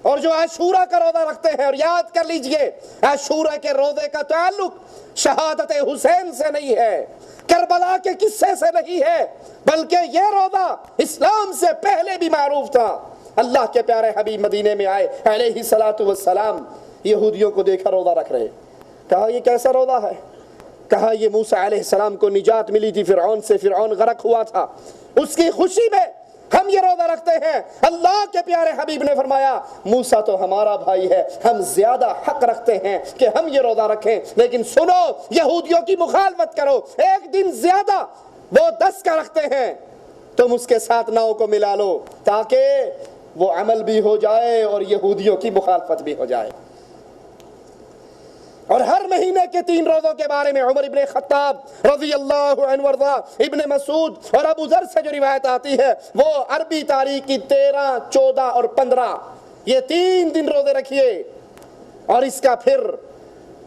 S3: اور جو عاشورہ کا روزہ رکھتے ہیں، اور یاد کر لیجئے عاشورہ کے روزے کا تعلق شہادت حسین سے نہیں ہے، کربلا کے قصے سے نہیں ہے، بلکہ یہ روزہ اسلام سے پہلے بھی معروف تھا۔ اللہ کے پیارے حبیب مدینے میں آئے علیہ الصلوۃ والسلام، یہودیوں کو دیکھا روزہ رکھ رہے، کہا یہ کیسا روزہ ہے؟ کہا یہ موسیٰ علیہ السلام کو نجات ملی تھی فرعون سے، فرعون غرق ہوا تھا، اس کی خوشی میں ہم یہ روزہ رکھتے ہیں۔ اللہ کے پیارے حبیب نے فرمایا موسیٰ تو ہمارا بھائی ہے، ہم زیادہ حق رکھتے ہیں کہ ہم یہ روزہ رکھیں، لیکن سنو یہودیوں کی مخالفت کرو، ایک دن زیادہ وہ 10 کا رکھتے ہیں، تم اس کے ساتھ 9 کو ملا لو تاکہ وہ عمل بھی ہو جائے اور یہودیوں کی مخالفت بھی ہو جائے۔ اور ہر مہینے کے 3 روزوں کے بارے میں عمر ابن خطاب رضی اللہ عنہ وارضا، ابن مسعود اور ابو ذر سے جو روایت آتی ہے وہ عربی تاریخ کی 13، 14 اور 15 یہ 3 دن روزے رکھیے، اور اس کا پھر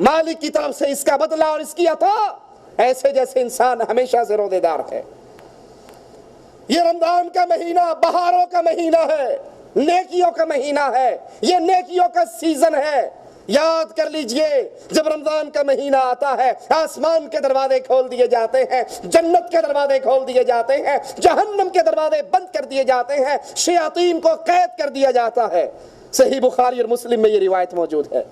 S3: مالک کی طرف سے اس کا بدلہ اور اس کی عطا ایسے جیسے انسان ہمیشہ سے روزے دار ہے۔ یہ رمضان کا مہینہ بہاروں کا مہینہ ہے، نیکیوں کا مہینہ ہے، یہ نیکیوں کا سیزن ہے۔ یاد کر لیجئے جب رمضان کا مہینہ آتا ہے آسمان کے دروازے کھول دیے جاتے ہیں، جنت کے دروازے کھول دیے جاتے ہیں، جہنم کے دروازے بند کر دیے جاتے ہیں، شیاطین کو قید کر دیا جاتا ہے۔ صحیح بخاری اور مسلم میں یہ روایت موجود ہے۔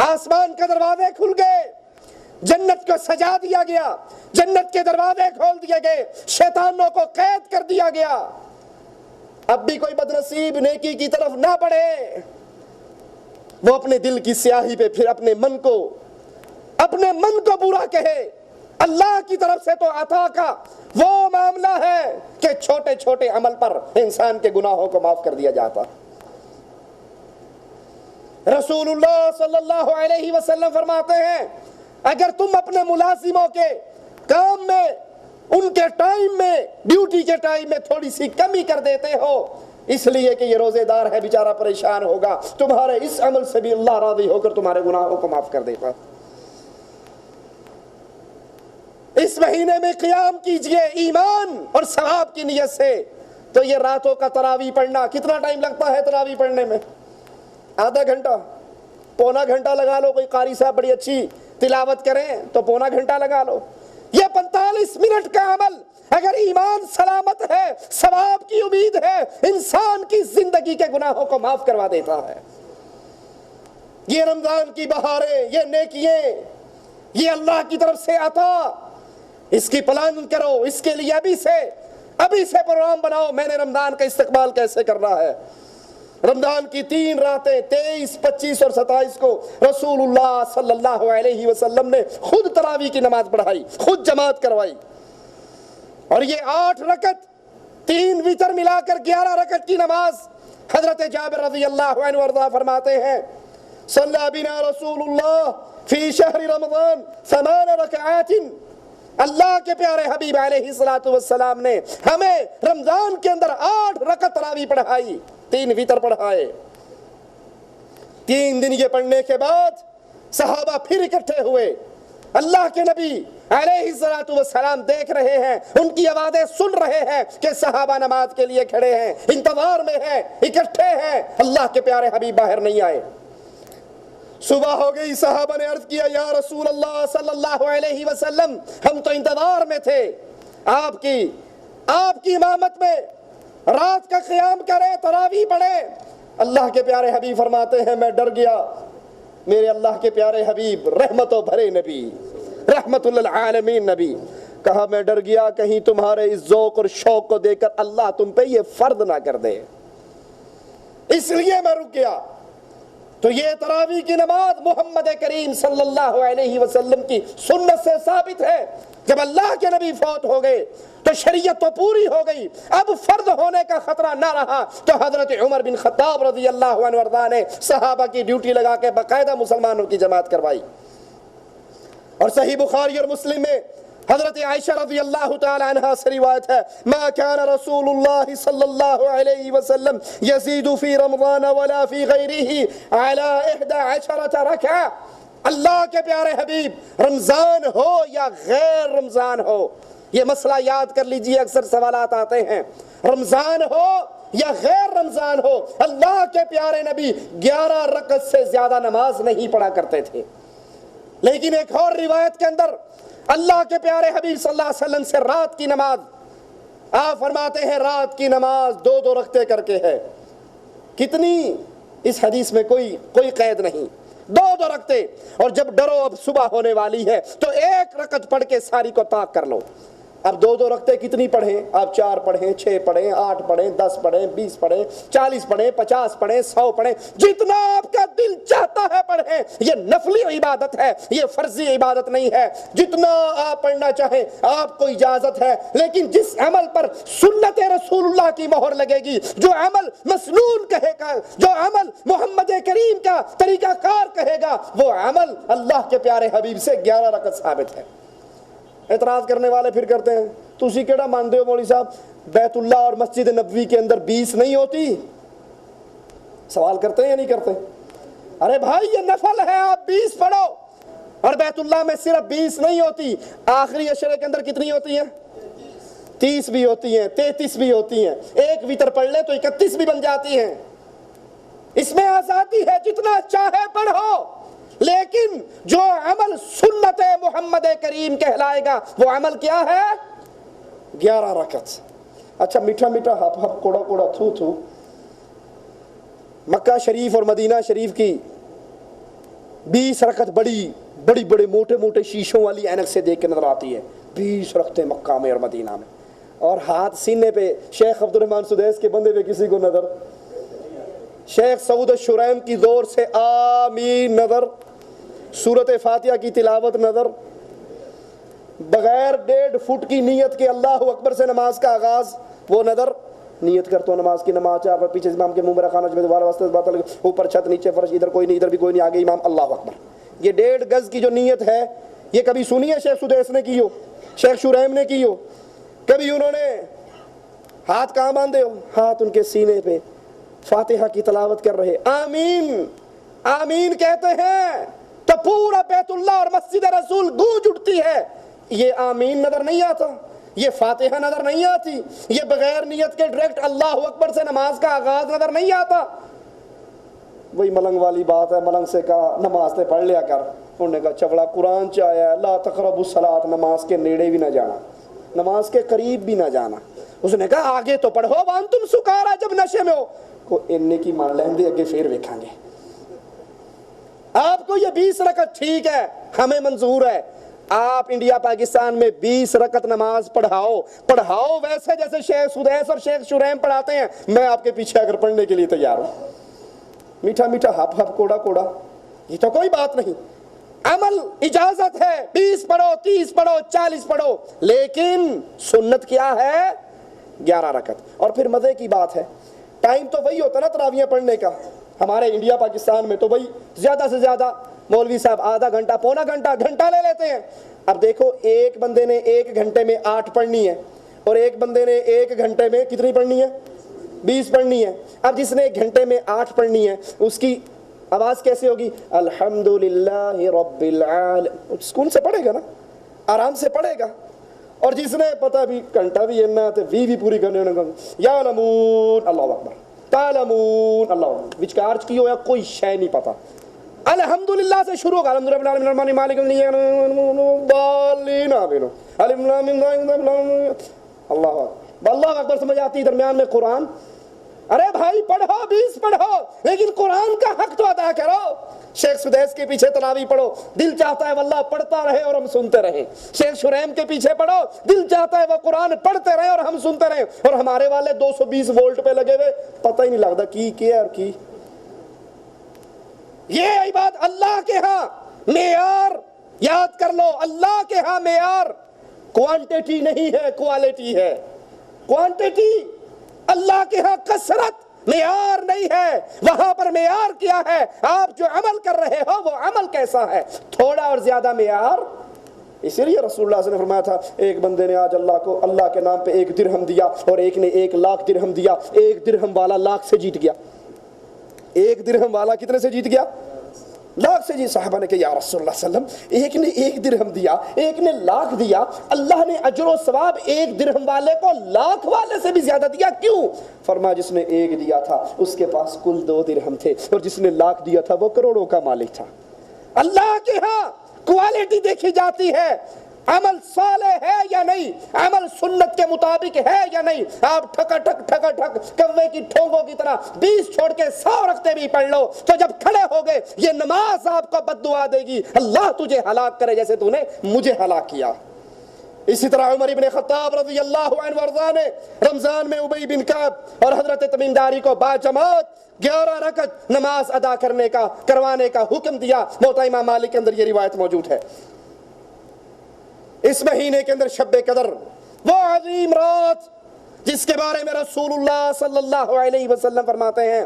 S3: آسمان کے دروازے کھل گئے، جنت کو سجا دیا گیا، جنت کے دروازے کھول دیے گئے، شیطانوں کو قید کر دیا گیا۔ اب بھی کوئی بدنصیب نیکی کی طرف نہ بڑھے، وہ اپنے دل کی سیاہی پہ پھر اپنے من کو برا کہے۔ اللہ کی طرف سے تو عطا کا وہ معاملہ ہے کہ چھوٹے چھوٹے عمل پر انسان کے گناہوں کو معاف کر دیا جاتا۔ رسول اللہ صلی اللہ علیہ وسلم فرماتے ہیں اگر تم اپنے ملازموں کے کام میں، ان کے ٹائم میں، ڈیوٹی کے ٹائم میں تھوڑی سی کمی کر دیتے ہو اس لیے کہ یہ روزے دار ہے بیچارہ پریشان ہوگا، تمہارے اس عمل سے بھی اللہ راضی ہو کر تمہارے گناہوں کو معاف کر دیتا۔ اس مہینے میں قیام کیجئے ایمان اور ثواب کی نیت سے۔ تو یہ راتوں کا تراویح پڑھنا، کتنا ٹائم لگتا ہے تراویح پڑھنے میں؟ آدھا گھنٹہ، پونا گھنٹہ لگا لو۔ کوئی قاری صاحب بڑی اچھی تلاوت کریں تو پونا گھنٹہ لگا لو۔ یہ 45 منٹ کا عمل اگر ایمان سلامت ہے، ثواب کی امید ہے، انسان کی زندگی کے گناہوں کو معاف کروا دیتا ہے۔ یہ رمضان کی بہاریں، یہ نیکیاں، یہ اللہ کی طرف سے عطا، اس کی پلان کرو، اس کے لیے ابھی سے پروگرام بناؤ میں نے رمضان کا استقبال کیسے کرنا ہے۔ رمضان کی 3 راتیں 23، 25 اور 27 کو رسول اللہ صلی اللہ علیہ وسلم نے خود تراویح کی نماز پڑھائی، خود جماعت کروائی، اور یہ 8 رکعت 3 وتر ملا کر 11 رکعت کی نماز حضرت جابر رضی اللہ عنہ وارضاہ فرماتے ہیں صلی بنا رسول اللہ فی شہر رمضان 8 رکعات، اللہ کے پیارے حبیب علیہ السلام نے ہمیں رمضان کے اندر 8 رکعت تراویح پڑھائی، 3 وتر پڑھائے۔ 3 دن یہ پڑھنے کے بعد صحابہ پھر اکٹھے ہوئے، اللہ کے نبی علیہ السلام دیکھ رہے ہیں، ان کی آوازیں سن رہے ہیں کہ صحابہ نماز کے لیے کھڑے ہیں، انتظار میں ہیں، اکٹھے ہیں، اللہ کے پیارے حبیب باہر نہیں آئے۔ صبح ہو گئی، صحابہ نے عرض کیا یا رسول اللہ صلی اللہ علیہ وسلم ہم تو انتظار میں تھے آپ کی امامت میں، رات کا قیام کرے، تراویح پڑھے۔ اللہ کے پیارے حبیب فرماتے ہیں میں ڈر گیا، میرے اللہ کے پیارے حبیب رحمت و بھرے نبی، رحمت للعالمین نبی، کہا میں ڈر گیا کہیں تمہارے اس ذوق اور شوق کو دیکھ کر اللہ تم پہ یہ فرض نہ کر دے، اس لیے میں رک گیا۔ تو یہ تراویح کی نماز محمد کریم صلی اللہ علیہ وسلم کی سنت سے ثابت ہے۔ جب اللہ کے نبی فوت ہو گئے تو شریعت تو پوری ہو گئی، اب فرض ہونے کا خطرہ نہ رہا، تو حضرت عمر بن خطاب رضی اللہ عنہ وارضاہ نے صحابہ کی ڈیوٹی لگا کے باقاعدہ مسلمانوں کی جماعت کروائی۔ اور صحیح بخاری اور مسلم میں حضرت عائشہ رضی اللہ تعالی عنہا سے روایت ہے ما كان رسول اللہ صلی اللہ علیہ وسلم یزید فی رمضان ولا فی غیرہ علی 11 رکعہ، اللہ کے پیارے حبیب رمضان ہو یا غیر رمضان ہو، یہ مسئلہ یاد کر لیجئے، اکثر سوالات آتے ہیں، رمضان ہو یا غیر رمضان ہو، اللہ کے پیارے نبی 11 رکعت سے زیادہ نماز نہیں پڑھا کرتے تھے۔ لیکن ایک اور روایت کے اندر اللہ کے پیارے حبیب صلی اللہ علیہ وسلم سے رات کی نماز، آپ فرماتے ہیں رات کی نماز 2 رکعتیں کر کے ہے۔ کتنی؟ اس حدیث میں کوئی قید نہیں، 2 رکعتیں، اور جب ڈرو اب صبح ہونے والی ہے تو 1 رکعت پڑھ کے ساری کو طاق کر لو۔ اب 2 رکعتیں کتنی پڑھیں؟ آپ 4 پڑھیں، 6 پڑھیں، 8 پڑھیں، 10 پڑھیں، 20 پڑھیں، 40 پڑھیں، 50 پڑھیں، 100 پڑھیں، جتنا آپ کا دل چاہتا ہے پڑھیں۔ یہ نفلی عبادت ہے، یہ فرضی عبادت نہیں ہے، جتنا آپ پڑھنا چاہیں آپ کو اجازت ہے، لیکن جس عمل پر سنت رسول اللہ کی مہر لگے گی، جو عمل مسنون کہے گا، جو عمل محمد کریم کا طریقہ کار کہے گا، وہ عمل اللہ کے پیارے حبیب سے 11 رکعت ثابت ہے۔ اعتراض کرنے والے پھر کرتے ہیں تسی کیڑا مانتے ہو مولوی صاحب بیت اللہ اور مسجد نبوی کے اندر 20 نہیں ہوتی؟ سوال کرتے ہیں یا نہیں کرتے؟ ارے بھائی یہ نفل ہے، آپ 20 پڑھو، اور بیت اللہ میں صرف 20 نہیں ہوتی، آخری عشرے کے اندر کتنی ہوتی ہیں؟ 30 بھی ہوتی ہیں، 33 بھی ہوتی ہیں، ایک وتر پڑھ لے تو 31 بھی بن جاتی ہیں۔ اس میں آزادی ہے، جتنا چاہے پڑھو، لیکن جو عمل سنت محمد کریم کہلائے گا وہ عمل کیا ہے؟ 11 رکعت۔ اچھا میٹھا میٹھا ہپ ہپ کوڑا کوڑا تھو تھو، مکہ شریف اور مدینہ شریف کی 20 رکعت بڑی بڑی بڑے موٹے موٹے شیشوں والی اینک سے دیکھ کے نظر آتی ہے، 20 رکعتیں مکہ میں اور مدینہ میں، اور ہاتھ سینے پہ شیخ عبد الرحمن سدیس کے بندے پہ کسی کو نظر، شیخ سعود الشریم کی زور سے آمین نظر، سورت فاتحہ کی تلاوت نظر، بغیر 1.5 فٹ کی نیت کے اللہ اکبر سے نماز کا آغاز وہ نظر، نیت کرتا ہوں نماز کی، نماز چاہ پیچھے امام کے منہ میں رکھانا چاہیے، دوبارہ واسطے بات اوپر چھت نیچے فرش، ادھر کوئی نہیں ادھر بھی کوئی نہیں، آگے امام، اللہ اکبر۔ یہ 1.5 گز کی جو نیت ہے، یہ کبھی سنی ہے شیخ سدیس نے کی ہو، شیخ شریم نے کی ہو؟ کبھی انہوں نے ہاتھ کہاں باندھے ہو؟ ہاتھ ان کے سینے پہ، فاتحہ کی تلاوت کر رہے، آمین آمین کہتے ہیں تو پورا بیت اللہ اور مسجد رسول گونج اٹھتی ہے۔ یہ آمین نظر نہیں آتا، یہ فاتحہ نظر نہیں آتی، یہ بغیر نیت کے ڈائریکٹ اللہ اکبر سے نماز کا آغاز نظر نہیں آتا۔ وہی ملنگ والی بات ہے، ملنگ سے کہا نماز تے پڑھ لیا کر، انہوں نے کہا چبڑا قرآن چاہیا ہے لا تقربوا الصلاۃ، نماز کے نیڑے بھی نہ جانا، نماز کے قریب بھی نہ جانا۔ اس نے کہا آگے تو پڑھو وانتم سکارا، جب نشے میں ہو کو اننے کی مان لیندے اگے پھر ویکھاں گے۔ آپ کو یہ 20 رکعت ٹھیک ہے، ہمیں منظور ہے، آپ انڈیا پاکستان میں 20 رکعت نماز پڑھاؤ ویسے جیسے شیخ سدیس اور شیخ شریم پڑھاتے ہیں، میں آپ کے پیچھے اگر پڑھنے کے لیے تیار ہوں۔ میٹھا میٹھا ہپ ہپ کوڑا کوڑا یہ تو کوئی بات نہیں، عمل اجازت ہے، 20 پڑھو، 30 پڑھو، 40 پڑھو، لیکن سنت کیا ہے؟ 11 رکعت۔ اور پھر مزے کی بات ہے، ٹائم تو وہی ہوتا نا تراویح پڑھنے کا، ہمارے انڈیا پاکستان میں تو وہی زیادہ سے زیادہ مولوی صاحب آدھا گھنٹہ پونا گھنٹہ لے لیتے ہیں۔ اب دیکھو ایک بندے نے 1 گھنٹے میں 8 پڑھنی ہے، اور ایک بندے نے 1 گھنٹے میں کتنی پڑھنی ہے؟ 20 پڑھنی ہے۔ اب جس نے 1 گھنٹے میں 8 پڑھنی ہے اس کی آواز کیسے ہوگی؟ الحمدللہ رب العالمین، سکون سے پڑھے گا نا، آرام سے پڑھے گا۔ اور جس نے پتہ بھی گھنٹہ بھی ہے تو بھی پوری کرنے یعلمون اللہ اکبر، تعلمون اللہ اکبر، وچکارچ کی ہو یا کوئی شے نہیں پتا، الحمدللہ سے شروع ہوگا، الحمدللہ رب العالمین مالک اللہ اکبر سمجھ آتی، درمیان میں قرآن۔ ارے بھائی پڑھو، 20 پڑھو، لیکن قرآن کا حق تو ادا کرو۔ شیخ سدیس کے پیچھے تراویح پڑھو، دل چاہتا ہے واللہ پڑھتا رہے اور ہم سنتے رہیں۔ شیخ شریم کے پیچھے پڑھو، دل چاہتا ہے وہ قرآن پڑھتے رہے اور ہم سنتے رہیں۔ اور ہمارے والے 220 وولٹ پہ لگے ہوئے، پتہ ہی نہیں لگتا کی کیا اور کی۔ یہ عبادت اللہ کے ہاں معیار یاد کر لو، اللہ کے ہاں معیار کوانٹیٹی نہیں ہے، کوالٹی ہے۔ کوانٹیٹی اللہ کے ہاں کثرت معیار نہیں ہے، وہاں پر معیار کیا ہے؟ آپ جو عمل کر رہے ہو وہ عمل کیسا ہے، تھوڑا اور زیادہ معیار۔ اسی لیے رسول اللہ صلی اللہ علیہ وسلم نے فرمایا تھا، ایک بندے نے آج اللہ کو اللہ کے نام پہ 1 درہم دیا اور ایک نے 1 لاکھ درہم دیا، 1 درہم والا لاکھ سے جیت گیا۔ 1 درہم والا کتنے سے جیت گیا؟ لاکھ سے جی۔ صحابہ نے کہا یا رسول اللہ صلی اللہ علیہ وسلم، ایک نے 1 درہم دیا، ایک نے لاکھ دیا، اللہ نے اجر و ثواب 1 درہم والے کو لاکھ والے سے بھی زیادہ دیا، کیوں؟ فرمایا جس نے 1 دیا تھا اس کے پاس کل 2 درہم تھے، اور جس نے لاکھ دیا تھا وہ کروڑوں کا مالک تھا۔ اللہ کے ہاں کوالٹی دیکھی جاتی ہے، عمل صالح ہے یا نہیں، عمل سنت کے مطابق ہے یا نہیں۔ آپ ٹھکا ٹھک کوے کی ٹھونگوں کی طرح 20 چھوڑ کے 100 رکھتے بھی پڑھ لو تو جب کھڑے ہو گئے یہ نماز آپ کو بد دعا دے گی، اللہ تجھے ہلاک کرے جیسے تو نے مجھے ہلاک کیا۔ اسی طرح عمر ابن خطاب رضی اللہ عنہ وارضا نے رمضان میں ابی بن کعب اور حضرت تمیم داری کو باجماعت 11 رکعت نماز ادا کروانے کا حکم دیا۔ موطا امام مالک کے اندر یہ روایت موجود ہے۔ اس مہینے کے اندر شب قدر، وہ عظیم رات جس کے بارے میں رسول اللہ صلی اللہ علیہ وسلم فرماتے ہیں،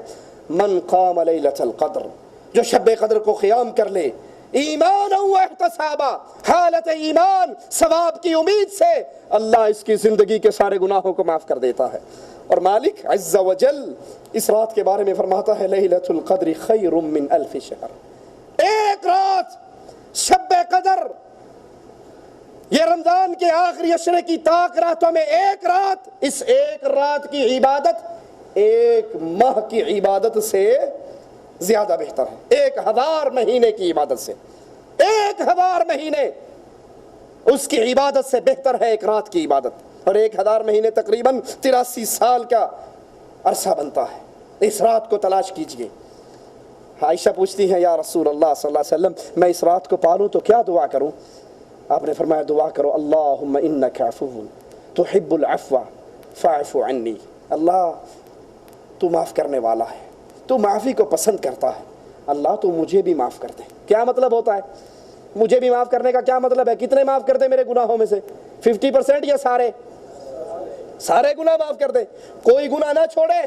S3: من قام لیلۃ القدر، جو شب قدر کو قیام کر لے ایمانا و احتسابا، حالت ایمان ثواب کی امید سے، اللہ اس کی زندگی کے سارے گناہوں کو معاف کر دیتا ہے۔ اور مالک عز و جل اس رات کے بارے میں فرماتا ہے لیلۃ القدر خیر من 1000 شہر، ایک رات شب یہ رمضان کے آخری عشرے کی طاق راتوں میں ایک رات، اس ایک رات کی عبادت ایک ماہ کی عبادت سے زیادہ بہتر ہے، 1000 مہینے کی عبادت سے، 1000 مہینے اس کی عبادت سے بہتر ہے ایک رات کی عبادت، اور 1000 مہینے تقریباً 83 سال کا عرصہ بنتا ہے۔ اس رات کو تلاش کیجئے۔ عائشہ پوچھتی ہیں یا رسول اللہ صلی اللہ علیہ وسلم میں اس رات کو پالوں تو کیا دعا کروں؟ آپ نے فرمایا دعا کرو اللہم انک عفو تحب العفو فاعف عنی، اللہ تو معاف کرنے والا ہے، تو معافی کو پسند کرتا ہے، اللہ تو مجھے بھی معاف کر دے۔ کیا مطلب ہوتا ہے مجھے بھی معاف کرنے کا؟ کیا مطلب ہے؟ کتنے معاف کر دے میرے گناہوں میں سے؟ 50% یا سارے گناہ معاف کر دے، کوئی گناہ نہ چھوڑے؟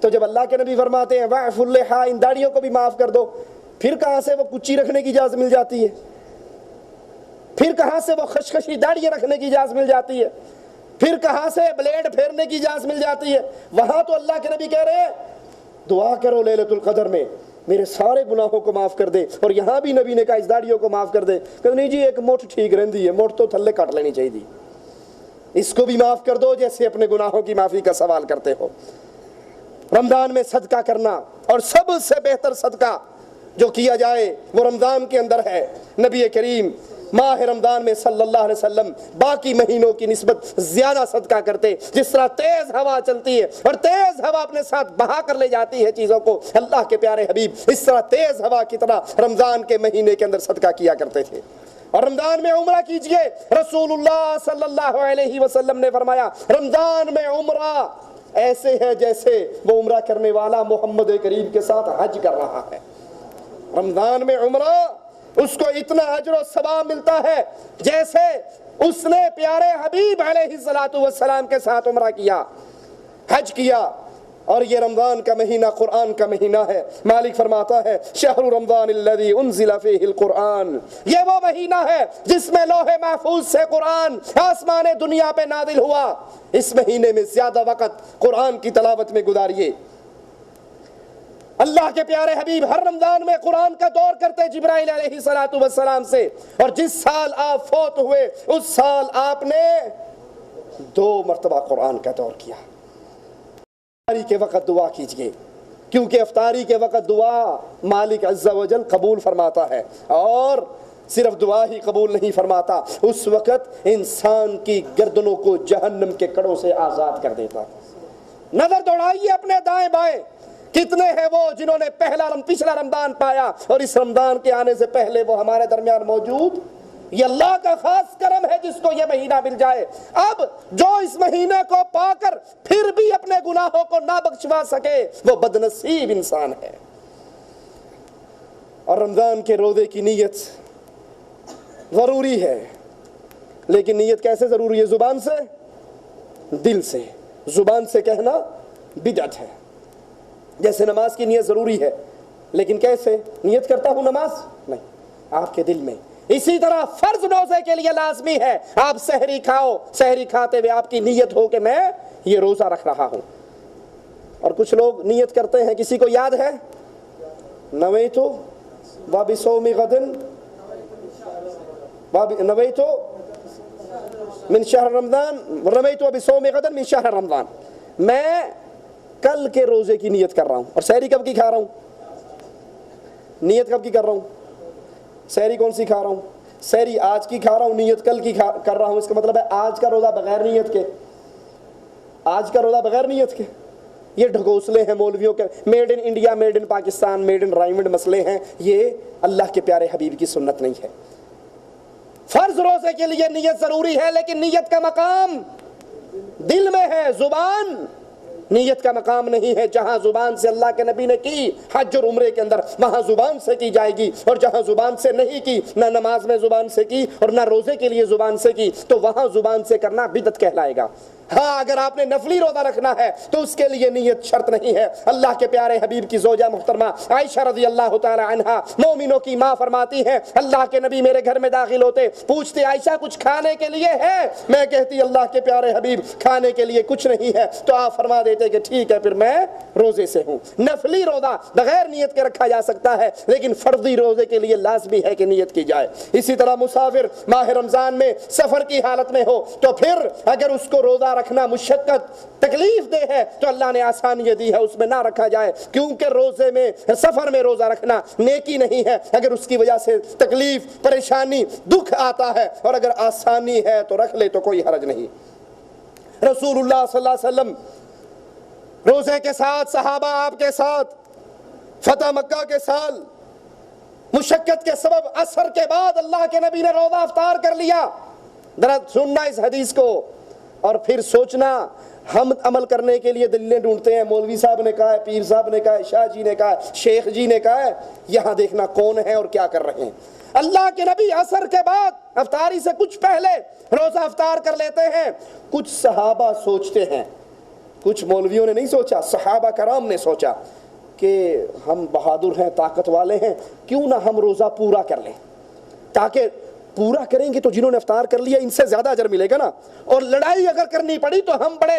S3: تو جب اللہ کے نبی فرماتے ہیں وَاعْفُ اللِّحَا، ان داڑھیوں کو بھی معاف کر دو، پھر کہاں سے وہ کچی رکھنے کی اجازت مل جاتی ہے؟ پھر کہاں سے وہ خشخشی داڑھیاں رکھنے کی اجازت مل جاتی ہے؟ پھر کہاں سے بلیڈ پھیرنے کی اجازت مل جاتی ہے؟ وہاں تو اللہ کے نبی کہہ رہے ہیں دعا کرو لیلۃ القدر میں میرے سارے گناہوں کو معاف کر دے، اور یہاں بھی نبی نے کہا اس داڑھیوں کو معاف کر دے۔ کہ نہیں جی ایک موٹ ٹھیک رہندی ہے، موٹ تو تھلے کاٹ لینی چاہیے دی، اس کو بھی معاف کر دو جیسے اپنے گناہوں کی معافی کا سوال کرتے ہو۔ رمضان میں صدقہ کرنا، اور سب سے بہتر صدقہ جو کیا جائے وہ رمضان کے اندر ہے۔ نبی کریم ماہ رمضان میں صلی اللہ علیہ وسلم باقی مہینوں کی نسبت زیادہ صدقہ کرتے۔ جس طرح تیز ہوا چلتی ہے اور تیز ہوا اپنے ساتھ بہا کر لے جاتی ہے چیزوں کو اللہ کے پیارے حبیب اس طرح تیز ہوا کی طرح رمضان کے مہینے کے اندر صدقہ کیا کرتے تھے۔ اور رمضان میں عمرہ کیجئے، رسول اللہ صلی اللہ علیہ وسلم نے فرمایا رمضان میں عمرہ ایسے ہے جیسے وہ عمرہ کرنے والا محمد کریم کے ساتھ حج کر رہا ہے۔ رمضان میں عمرہ اس کو اتنا اجر و ثواب ملتا ہے جیسے اس نے پیارے حبیب علیہ السلام کے ساتھ عمرہ کیا، حج کیا۔ اور یہ رمضان کا مہینہ قرآن کا مہینہ ہے۔ مالک فرماتا ہے شہر رمضان الذی انزل فیہ القرآن، یہ وہ مہینہ ہے جس میں لوح محفوظ سے قرآن آسمان دنیا پہ نازل ہوا۔ اس مہینے میں زیادہ وقت قرآن کی تلاوت میں گزاریے۔ اللہ کے پیارے حبیب ہر رمضان میں قرآن کا دور کرتے جبرائیل علیہ السلام سے، اور جس سال آپ فوت ہوئے اس سال آپ نے 2 مرتبہ قرآن کا دور کیا۔ افطاری کے وقت دعا کیجئے، کیونکہ افطاری کے وقت دعا مالک عز و جل قبول فرماتا ہے، اور صرف دعا ہی قبول نہیں فرماتا، اس وقت انسان کی گردنوں کو جہنم کے کڑوں سے آزاد کر دیتا۔ نظر دوڑائیے اپنے دائیں بائیں، کتنے ہیں وہ جنہوں نے پچھلا رمضان پایا اور اس رمضان کے آنے سے پہلے وہ ہمارے درمیان موجود؟ یہ اللہ کا خاص کرم ہے جس کو یہ مہینہ مل جائے۔ اب جو اس مہینے کو پا کر پھر بھی اپنے گناہوں کو نہ بخشوا سکے وہ بدنصیب انسان ہے۔ اور رمضان کے روزے کی نیت ضروری ہے، لیکن نیت کیسے ضروری ہے؟ زبان سے، دل سے۔ زبان سے کہنا بدعت ہے۔ جیسے نماز کی نیت ضروری ہے، لیکن کیسے؟ نیت کرتا ہوں نماز نہیں، آپ کے دل میں۔ اسی طرح فرض روزے کے لیے لازمی ہے آپ سحری کھاؤ، سحری کھاتے ہوئے آپ کی نیت ہو کہ میں یہ روزہ رکھ رہا ہوں۔ اور کچھ لوگ نیت کرتے ہیں، کسی کو یاد ہے نویتو وبصوم غد نویتو من شہر رمضان نویتو بصوم غد من شہر رمضان، میں کل کے روزے کی نیت کر رہا ہوں۔ اور سحری کب کی کھا رہا ہوں؟ نیت کب کی کر رہا ہوں؟ سحری کون سی کھا رہا ہوں؟ سحری آج کی کھا رہا ہوں، نیت کل کی کر رہا ہوں۔ اس کا مطلب ہے آج کا روزہ بغیر نیت کے، آج کا روزہ بغیر نیت کے۔ یہ ڈھکوسلے ہیں مولویوں کے، made in India, made in Pakistan, made in Raiwind مسئلے ہیں، یہ اللہ کے پیارے حبیب کی سنت نہیں ہے۔ فرض روزے کے لیے نیت ضروری ہے، لیکن نیت کا مقام دل میں ہے، زبان نیت کا مقام نہیں ہے۔ جہاں زبان سے اللہ کے نبی نے کی حج اور عمرے کے اندر، وہاں زبان سے کی جائے گی، اور جہاں زبان سے نہیں کی، نہ نماز میں زبان سے کی اور نہ روزے کے لیے زبان سے کی، تو وہاں زبان سے کرنا بدعت کہلائے گا۔ ہاں اگر آپ نے نفلی روزہ رکھنا ہے تو اس کے لیے نیت شرط نہیں ہے۔ اللہ کے پیارے حبیب کی زوجہ محترمہ عائشہ رضی اللہ تعالی عنہا مومنوں کی ماں فرماتی ہیں اللہ کے نبی میرے گھر میں داخل ہوتے، پوچھتے عائشہ کچھ کھانے کے لیے ہے؟ میں کہتی اللہ کے پیارے حبیب کھانے کے لیے کچھ نہیں ہے، تو آپ فرما دیتے کہ ٹھیک ہے پھر میں روزے سے ہوں۔ نفلی روزہ بغیر نیت کے رکھا جا سکتا ہے، لیکن فرضی روزے کے لیے لازمی ہے کہ نیت کی جائے۔ اسی طرح مسافر ماہ رمضان میں سفر کی حالت میں ہو تو پھر اگر اس کو روزہ رکھنا مشقت تکلیف دہ ہے تو اللہ نے آسانی دی ہے، اس میں نہ رکھا جائے، کیونکہ روزے میں سفر میں روزہ رکھنا نیکی نہیں ہے۔ اگر اس کی وجہ سے تکلیف پریشانی دکھ آتا ہے اور اگر آسانی ہے تو رکھ لے تو کوئی حرج نہیں۔ رسول اللہ صلی اللہ علیہ وسلم روزے کے ساتھ صحابہ آپ کے ساتھ فتح مکہ کے سال مشقت کے سبب عصر کے بعد اللہ کے نبی نے روزہ افطار کر لیا۔ ذرا سننا اس حدیث کو اور پھر سوچنا۔ ہم عمل کرنے کے لیے دلیلیں ڈھونڈتے ہیں، مولوی صاحب نے کہا ہے، پیر صاحب نے کہا ہے، شاہ جی نے کہا ہے، شیخ جی نے کہا ہے، یہاں دیکھنا کون ہے اور کیا کر رہے ہیں۔ اللہ کے نبی عصر کے بعد افطاری سے کچھ پہلے روزہ افطار کر لیتے ہیں۔ کچھ صحابہ سوچتے ہیں، کچھ مولویوں نے نہیں سوچا، صحابہ کرام نے سوچا کہ ہم بہادر ہیں، طاقت والے ہیں، کیوں نہ ہم روزہ پورا کر لیں، تاکہ پورا کریں گے تو جنہوں نے افطار کر لیا ان سے زیادہ اجر ملے گا نا، اور لڑائی اگر کرنی پڑی تو ہم بڑے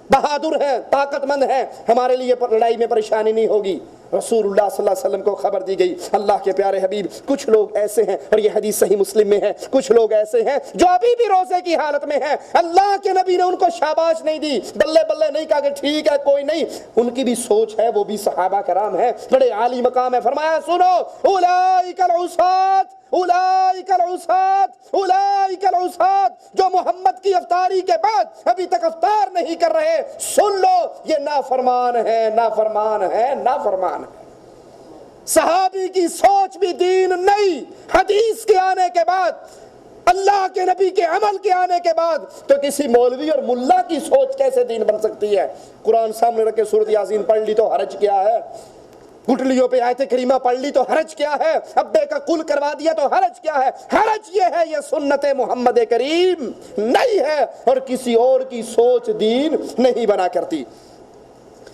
S3: بہادر ہیں، طاقت مند ہیں، ہمارے لیے لڑائی میں پریشانی نہیں ہوگی۔ رسول اللہ صلی اللہ علیہ وسلم کو خبر دی گئی اللہ کے پیارے حبیب کچھ لوگ ایسے ہیں، اور یہ حدیث صحیح مسلم میں ہے، کچھ لوگ ایسے ہیں جو ابھی بھی روزے کی حالت میں ہیں۔ اللہ کے نبی نے ان کو شاباش نہیں دی، بلے بلے نہیں کہا کہ ٹھیک ہے کوئی نہیں، ان کی بھی سوچ ہے، وہ بھی صحابہ کرام ہیں، بڑے عالی مقام ہے۔ فرمایا سنو اولئک العصاة اولئک العصاة اولئک العصاة، جو محمد کی افطاری کے بعد ابھی تک افطار نہیں کر رہے، سن لو یہ نافرمان ہے، نافرمان ہے، نافرمان ہے۔ صحابی کی سوچ بھی دین نہیں، حدیث کے آنے کے بعد، اللہ کے نبی کے عمل کے آنے کے بعد تو کسی مولوی اور ملا کی سوچ کیسے دین بن سکتی ہے؟ قرآن سامنے رکھ کے سورۃ یاسین پڑھ لی تو حرج کیا ہے؟ گٹلیوں پہ آیت کریمہ پڑھ لی تو حرج کیا ہے؟ ابے کا کل کروا دیا تو حرج کیا ہے؟ حرج یہ ہے، یہ سنت محمد کریم نہیں ہے، اور کسی اور کی سوچ دین نہیں بنا کرتی۔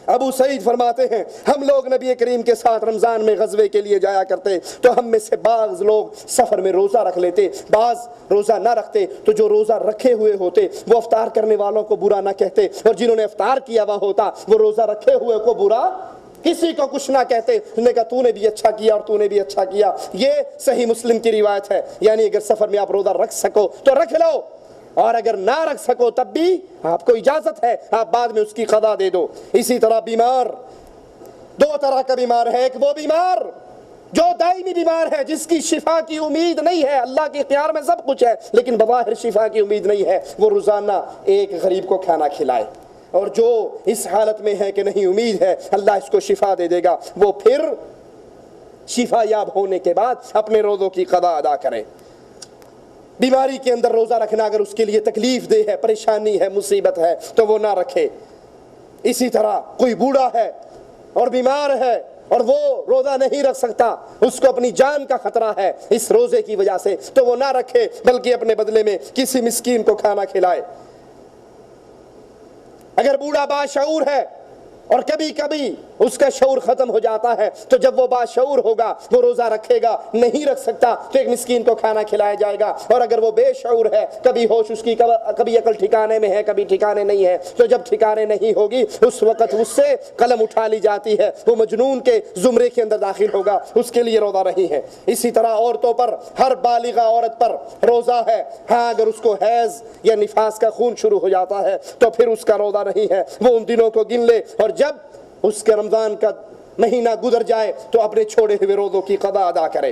S3: ابو سعید فرماتے ہیں ہم لوگ نبی کریم کے ساتھ رمضان میں غزوے کے لیے جایا کرتے تو ہم میں سے بعض لوگ سفر میں روزہ رکھ لیتے، بعض روزہ نہ رکھتے، تو جو روزہ رکھے ہوئے ہوتے وہ افطار کرنے والوں کو برا نہ کہتے، اور جنہوں نے افطار کیا ہوا ہوتا وہ روزہ رکھے ہوئے کو برا کسی کو کچھ نہ کہتے۔ انہوں نے کہا تو نے بھی اچھا کیا اور تو نے بھی اچھا کیا۔ یہ صحیح مسلم کی روایت ہے، یعنی اگر سفر میں آپ روزہ رکھ سکو تو رکھ لو، اور اگر نہ رکھ سکو تب بھی آپ کو اجازت ہے، آپ بعد میں اس کی قضا دے دو۔ اسی طرح بیمار، دو طرح کا بیمار ہے، ایک وہ بیمار جو دائمی بیمار ہے جس کی شفا کی امید نہیں ہے، اللہ کے اختیار میں سب کچھ ہے لیکن بظاہر شفا کی امید نہیں ہے، وہ روزانہ ایک غریب کو کھانا کھلائے، اور جو اس حالت میں ہے کہ نہیں امید ہے اللہ اس کو شفا دے دے گا، وہ پھر شفا یاب ہونے کے بعد اپنے روزوں کی قضا ادا کرے۔ بیماری کے اندر روزہ رکھنا اگر اس کے لیے تکلیف دہ ہے، پریشانی ہے، مصیبت ہے تو وہ نہ رکھے۔ اسی طرح کوئی بوڑھا ہے اور بیمار ہے اور وہ روزہ نہیں رکھ سکتا، اس کو اپنی جان کا خطرہ ہے اس روزے کی وجہ سے، تو وہ نہ رکھے بلکہ اپنے بدلے میں کسی مسکین کو کھانا کھلائے۔ اگر بوڑھا باشعور ہے اور کبھی کبھی اس کا شعور ختم ہو جاتا ہے تو جب وہ باشعور ہوگا وہ روزہ رکھے گا، نہیں رکھ سکتا تو ایک مسکین کو کھانا کھلایا جائے گا۔ اور اگر وہ بے شعور ہے، کبھی ہوش اس کی کبھی عقل ٹھکانے میں ہے، کبھی ٹھکانے نہیں ہے، تو جب ٹھکانے نہیں ہوگی اس وقت اس سے قلم اٹھا لی جاتی ہے، وہ مجنون کے زمرے کے اندر داخل ہوگا، اس کے لیے روزہ نہیں ہے۔ اسی طرح عورتوں پر، ہر بالغہ عورت پر روزہ ہے، ہاں اگر اس کو حیض یا نفاس کا خون شروع ہو جاتا ہے تو پھر اس کا روزہ نہیں ہے، وہ ان دنوں کو گن لے، اور جب اس کے رمضان کا مہینہ گزر جائے تو اپنے چھوڑے ہوئے روزوں کی قضا ادا کرے۔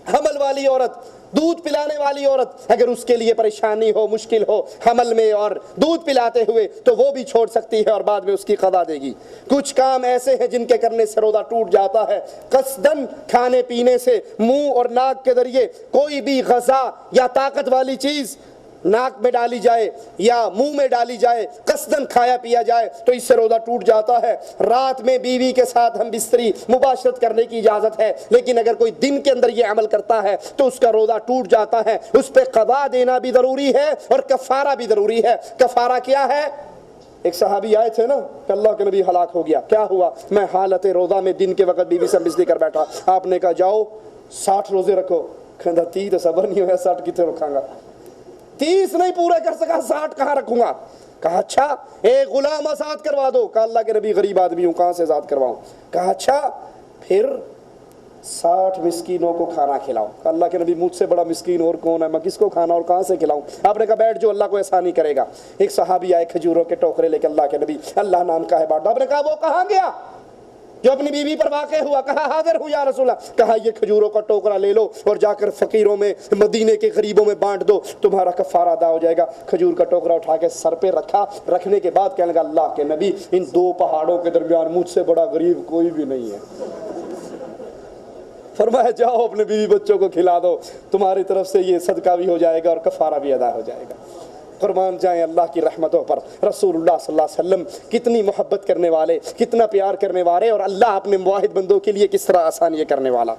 S3: حمل والی عورت، دودھ پلانے والی عورت، اگر اس کے لیے پریشانی ہو، مشکل ہو حمل میں اور دودھ پلاتے ہوئے تو وہ بھی چھوڑ سکتی ہے اور بعد میں اس کی قضا دے گی۔ کچھ کام ایسے ہیں جن کے کرنے سے روزہ ٹوٹ جاتا ہے، قصدن کھانے پینے سے، منہ اور ناک کے ذریعے کوئی بھی غذا یا طاقت والی چیز ناک میں ڈالی جائے یا منہ میں ڈالی جائے، قصدن کھایا پیا جائے تو اس سے روزہ ٹوٹ جاتا ہے۔ رات میں بیوی کے ساتھ ہم بستری مباشرت کرنے کی اجازت ہے، لیکن اگر کوئی دن کے اندر یہ عمل کرتا ہے تو اس کا روزہ ٹوٹ جاتا ہے۔ اس پہ قضا دینا بھی ضروری ہے اور کفارہ بھی ضروری ہے۔ کفارہ کیا ہے؟ ایک صحابی آئے تھے نا کہ اللہ کے نبی ہلاک ہو گیا، کیا ہوا؟ میں حالت روزہ میں دن کے وقت بیوی سے بستری کر بیٹھا، آپ نے کہا جاؤ 60 روزے رکھو۔ کہندا 30 تو صبر نہیں ہوا، 60 کتنے رکھاں گا؟ 30 نہیں پورا کر سکا، 60 کہاں رکھوں گا؟ کہا اچھا ایک غلام آزاد کروا دو۔ کہا اللہ کے نبی غریب آدمی ہوں، کہاں سے آزاد کرواؤں؟ کہا اچھا پھر 60 مسکینوں کو کھانا کھلاؤ۔ کہا اللہ کے نبی مجھ سے بڑا مسکین اور کون ہے، میں کس کو کھانا اور کہاں سے کھلاؤں؟ آپ نے کہا بیٹھ جو، اللہ کو آسانی کرے گا۔ ایک صحابی آئے کھجوروں کے ٹوکرے لے کے، اللہ کے نبی اللہ نام کا ہے بانٹو۔ آپ نے کہا وہ کہاں گیا جو اپنی بیوی پر واقع ہوا؟ کہا حاضر ہوں یا رسول اللہ۔ کہا یہ کھجوروں کا ٹوکرا لے لو اور جا کر فقیروں میں، مدینے کے غریبوں میں بانٹ دو، تمہارا کفارہ ادا ہو جائے گا۔ کھجور کا ٹوکرا اٹھا کے سر پہ رکھا، رکھنے کے بعد کہنے لگا اللہ کے نبی ان 2 پہاڑوں کے درمیان مجھ سے بڑا غریب کوئی بھی نہیں ہے۔ فرمایا جاؤ اپنے بیوی بچوں کو کھلا دو، تمہاری طرف سے یہ صدقہ بھی ہو جائے گا اور کفارہ بھی ادا ہو جائے گا۔ قربان جائیں اللہ کی رحمتوں پر۔ رسول اللہ صلی اللہ علیہ وسلم کتنی محبت کرنے والے، کتنا پیار کرنے والے، اور اللہ اپنے مواحد بندوں کے لیے کس طرح آسان یہ کرنے والا۔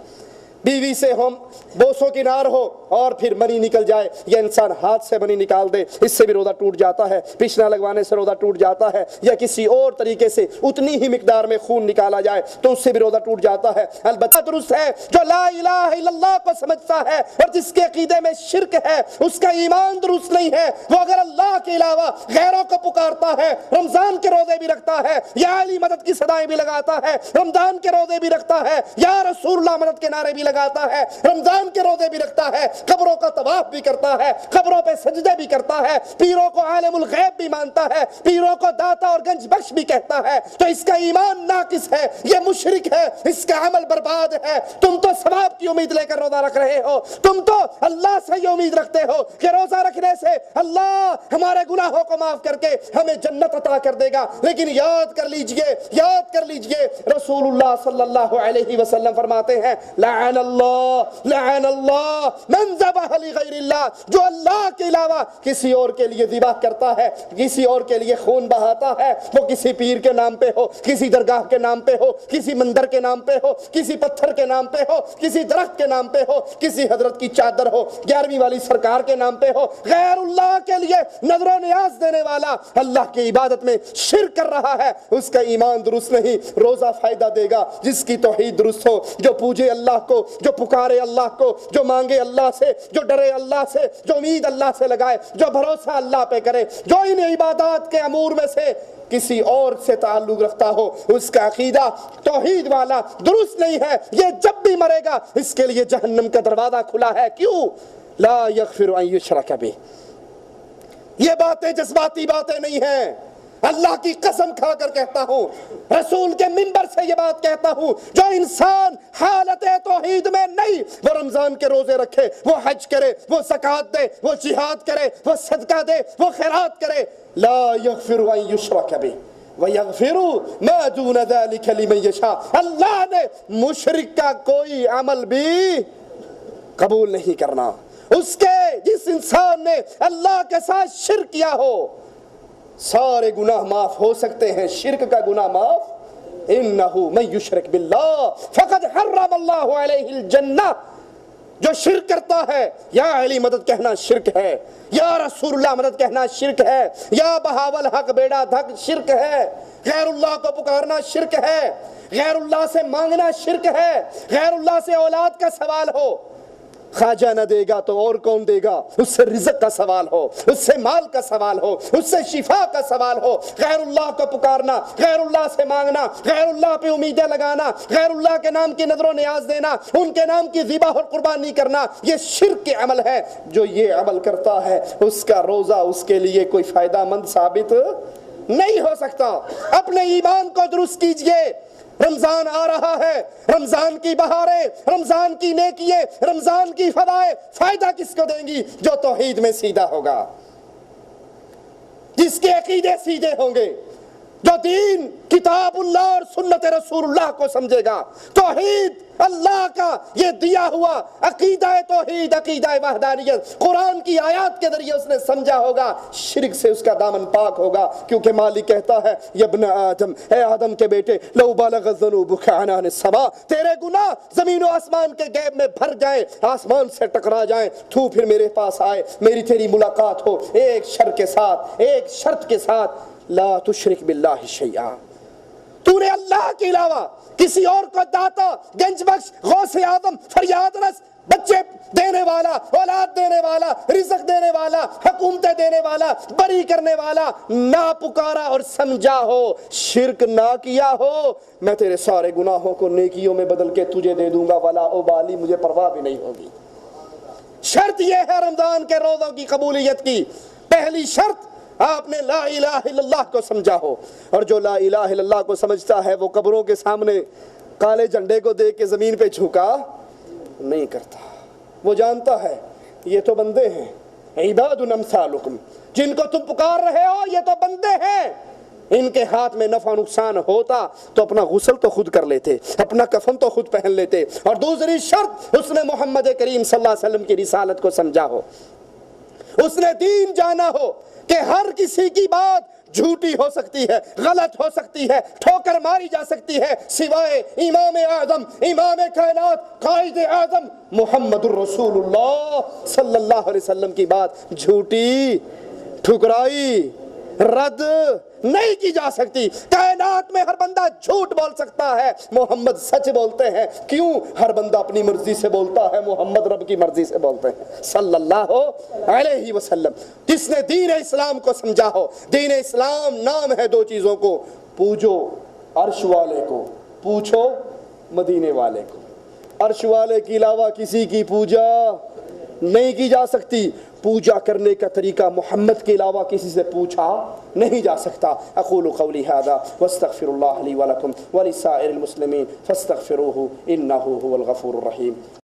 S3: بیوی سے ہم بوسو کنار ہو اور پھر منی نکل جائے یا انسان ہاتھ سے منی نکال دے، اس سے بھی روزہ ٹوٹ جاتا ہے۔ پچھنا لگوانے سے روزہ ٹوٹ جاتا ہے، یا کسی اور طریقے سے اتنی ہی مقدار میں خون نکالا جائے تو اس سے بھی روزہ ٹوٹ جاتا ہے۔ البتہ درست ہے جو لا الہ الا اللہ کو سمجھتا ہے اور جس کے عقیدے میں شرک ہے، اس کا ایمان درست نہیں ہے، وہ اگر اللہ کے علاوہ غیروں کو پکارتا ہے، رمضان کے روزے بھی رکھتا ہے، یا علی مدد کی صدائیں بھی لگاتا ہے، رمضان کے روزے بھی رکھتا ہے، یا رسول اللہ مدد کے نعرے بھی لگاتا ہے، رمضان کے روزے بھی رکھتا ہے، قبروں کا طواف بھی کرتا ہے، قبروں پہ سجدے بھی کرتا ہے، پیروں کو عالم الغیب بھی مانتا ہے، پیروں کو داتا اور گنج بخش بھی کہتا ہے، تو اس کا ایمان ناقص ہے، یہ مشرک ہے، اس کا عمل برباد ہے۔ تم تو ثواب کی امید لے کر روزہ رکھ رہے ہو، تم تو اللہ سے یہ امید رکھتے ہو کہ روزہ رکھنے سے اللہ ہمارے گناہوں کو معاف کر کے ہمیں جنت عطا کر دے گا، لیکن یاد کر لیجئے رسول اللہ صلی اللہ علیہ وسلم فرماتے ہیں لعن اللہ من ذبح لغیر اللہ، جو اللہ کے علاوہ کسی اور کے لیے ذبح کرتا ہے، کسی اور کے لیے خون بہاتا ہے، وہ کسی پیر کے نام پہ ہو، کسی درگاہ کے نام پہ ہو، کسی مندر کے نام پہ ہو، کسی پتھر کے نام پہ ہو، کسی درخت کے نام پہ ہو، کسی حضرت کی چادر ہو، 11ویں والی سرکار کے نام پہ ہو، غیر اللہ کے لیے نظر و نیاز دینے والا اللہ کی عبادت میں شرک کر رہا ہے، اس کا ایمان درست نہیں۔ روزہ فائدہ دے گا جس کی توحید درست ہو، جو پوجے اللہ کو، جو پکارے اللہ کو، جو مانگے اللہ سے، جو ڈرے اللہ سے، جو امید اللہ سے لگائے، جو بھروسہ اللہ پہ کرے، جو ان عبادات کے امور میں سے کسی اور سے تعلق رکھتا ہو، اس کا عقیدہ توحید والا درست نہیں ہے، یہ جب بھی مرے گا اس کے لیے جہنم کا دروازہ کھلا ہے۔ کیوں؟ لا یغفر ان یشرک بہ۔ یہ باتیں جذباتی باتیں نہیں ہیں، اللہ کی قسم کھا کر کہتا ہوں، رسول کے منبر سے یہ بات کہتا ہوں، جو انسان حالت توحید میں نہیں، وہ رمضان کے روزے رکھے، وہ حج کرے، وہ زکوٰۃ دے، وہ جہاد کرے، وہ صدقہ دے، وہ خیرات کرے، لا یغفر ان یشرک بہ وَيَغْفِرُ مَا دُونَ ذَلِكَ لِمَن يَشَاءُ۔ اللہ نے مشرک کا کوئی عمل بھی قبول نہیں کرنا، اس کے جس انسان نے اللہ کے ساتھ شرک کیا ہو سارے گناہ معاف ہو سکتے ہیں، شرک کا گناہ معاف۔ انہو من یشرک باللہ فقد حرم اللہ علیہ الجنہ، جو شرک کرتا ہے، یا علی مدد کہنا شرک ہے، یا رسول اللہ مدد کہنا شرک ہے، یا بہاول حق بیڑا دھک شرک ہے، غیر اللہ کو پکارنا شرک ہے، غیر اللہ سے مانگنا شرک ہے، غیر اللہ سے اولاد کا سوال ہو، خواجہ نہ دے گا تو اور کون دے گا، اس سے رزق کا سوال ہو، اس سے مال کا سوال ہو، اس سے شفا کا سوال ہو، غیر اللہ کو پکارنا، غیر اللہ سے مانگنا، غیر اللہ پہ امیدیں لگانا، غیر اللہ کے نام کی نظر و نیاز دینا، ان کے نام کی ذبح اور قربانی کرنا، یہ شرک کے عمل ہے۔ جو یہ عمل کرتا ہے اس کا روزہ اس کے لیے کوئی فائدہ مند ثابت نہیں ہو سکتا۔ اپنے ایمان کو درست کیجئے، رمضان آ رہا ہے، رمضان کی بہاریں، رمضان کی نیکییں، رمضان کی فضائیں فائدہ کس کو دیں گی؟ جو توحید میں سیدھا ہوگا، جس کے عقیدے سیدھے ہوں گے، جو دین کتاب اللہ اور سنت رسول اللہ کو سمجھے گا، توحید اللہ کا یہ دیا ہوا عقیدہ توحید، عقیدہ وحدانیت قرآن کی آیات کے ذریعے اس نے سمجھا ہوگا، شرک سے اس کا دامن پاک ہوگا، کیونکہ مالک کہتا ہے یا ابن آدم، اے آدم کے بیٹے، لو بلغت ذنوبک عنان السماء، تیرے گناہ زمین و آسمان کے غیب میں بھر جائیں، آسمان سے ٹکرا جائیں، تو پھر میرے پاس آئے، میری تیری ملاقات ہو، ایک شرط کے ساتھ، ایک شرط کے ساتھ، لا تشرک باللہ شیئا، تو نے اللہ کے علاوہ کسی اور کو داتا، گنج بخش، غوث اعظم، فریاد رس، بچے دینے والا، اولاد دینے والا، رزق دینے والا، حکومتیں دینے والا، بری کرنے والا نہ پکارا اور سمجھا ہو، شرک نہ کیا ہو، میں تیرے سارے گناہوں کو نیکیوں میں بدل کے تجھے دے دوں گا، ولا ابالی، مجھے پرواہ بھی نہیں ہوگی۔ شرط یہ ہے رمضان کے روزوں کی قبولیت کی، پہلی شرط آپ نے لا الہ الا اللہ کو سمجھا ہو، اور جو لا الہ الا اللہ کو سمجھتا ہے وہ قبروں کے سامنے کالے جھنڈے کو دیکھ کے زمین پہ جھکا نہیں کرتا، وہ جانتا ہے یہ تو بندے ہیں، عباد امثالکم، جن کو تم پکار رہے ہو یہ تو بندے ہیں، ان کے ہاتھ میں نفع نقصان ہوتا تو اپنا غسل تو خود کر لیتے، اپنا کفن تو خود پہن لیتے، اور دوسری شرط اس نے محمد کریم صلی اللہ علیہ وسلم کی رسالت کو سمجھا ہو، اس نے دین جانا ہو کہ ہر کسی کی بات جھوٹی ہو سکتی ہے، غلط ہو سکتی ہے، ٹھوکر ماری جا سکتی ہے، سوائے امام اعظم، امام کائنات، قائد اعظم محمد الرسول اللہ صلی اللہ علیہ وسلم کی بات جھوٹی، ٹھکرائی، رد نہیں کی جا سکتی۔ کائنات میں ہر بندہ جھوٹ بول سکتا ہے، محمد سچ بولتے ہیں، کیوں؟ ہر بندہ اپنی مرضی سے بولتا ہے، محمد رب کی مرضی سے بولتے ہیں صلی اللہ علیہ وسلم۔ جس نے دین اسلام کو سمجھا ہو، دین اسلام نام ہے دو چیزوں کو، پوجو عرش والے کو، پوچھو مدینے والے کو، عرش والے کے علاوہ کسی کی پوجا نہیں کی جا سکتی، پوجا کرنے کا طریقہ محمد کے علاوہ کسی سے پوچھا نہیں جا سکتا۔ اقول قولی ھذا واستغفر اللہ لی ولکم ولسائر المسلمین فاستغفروہ انہ هو الغفور الرحیم۔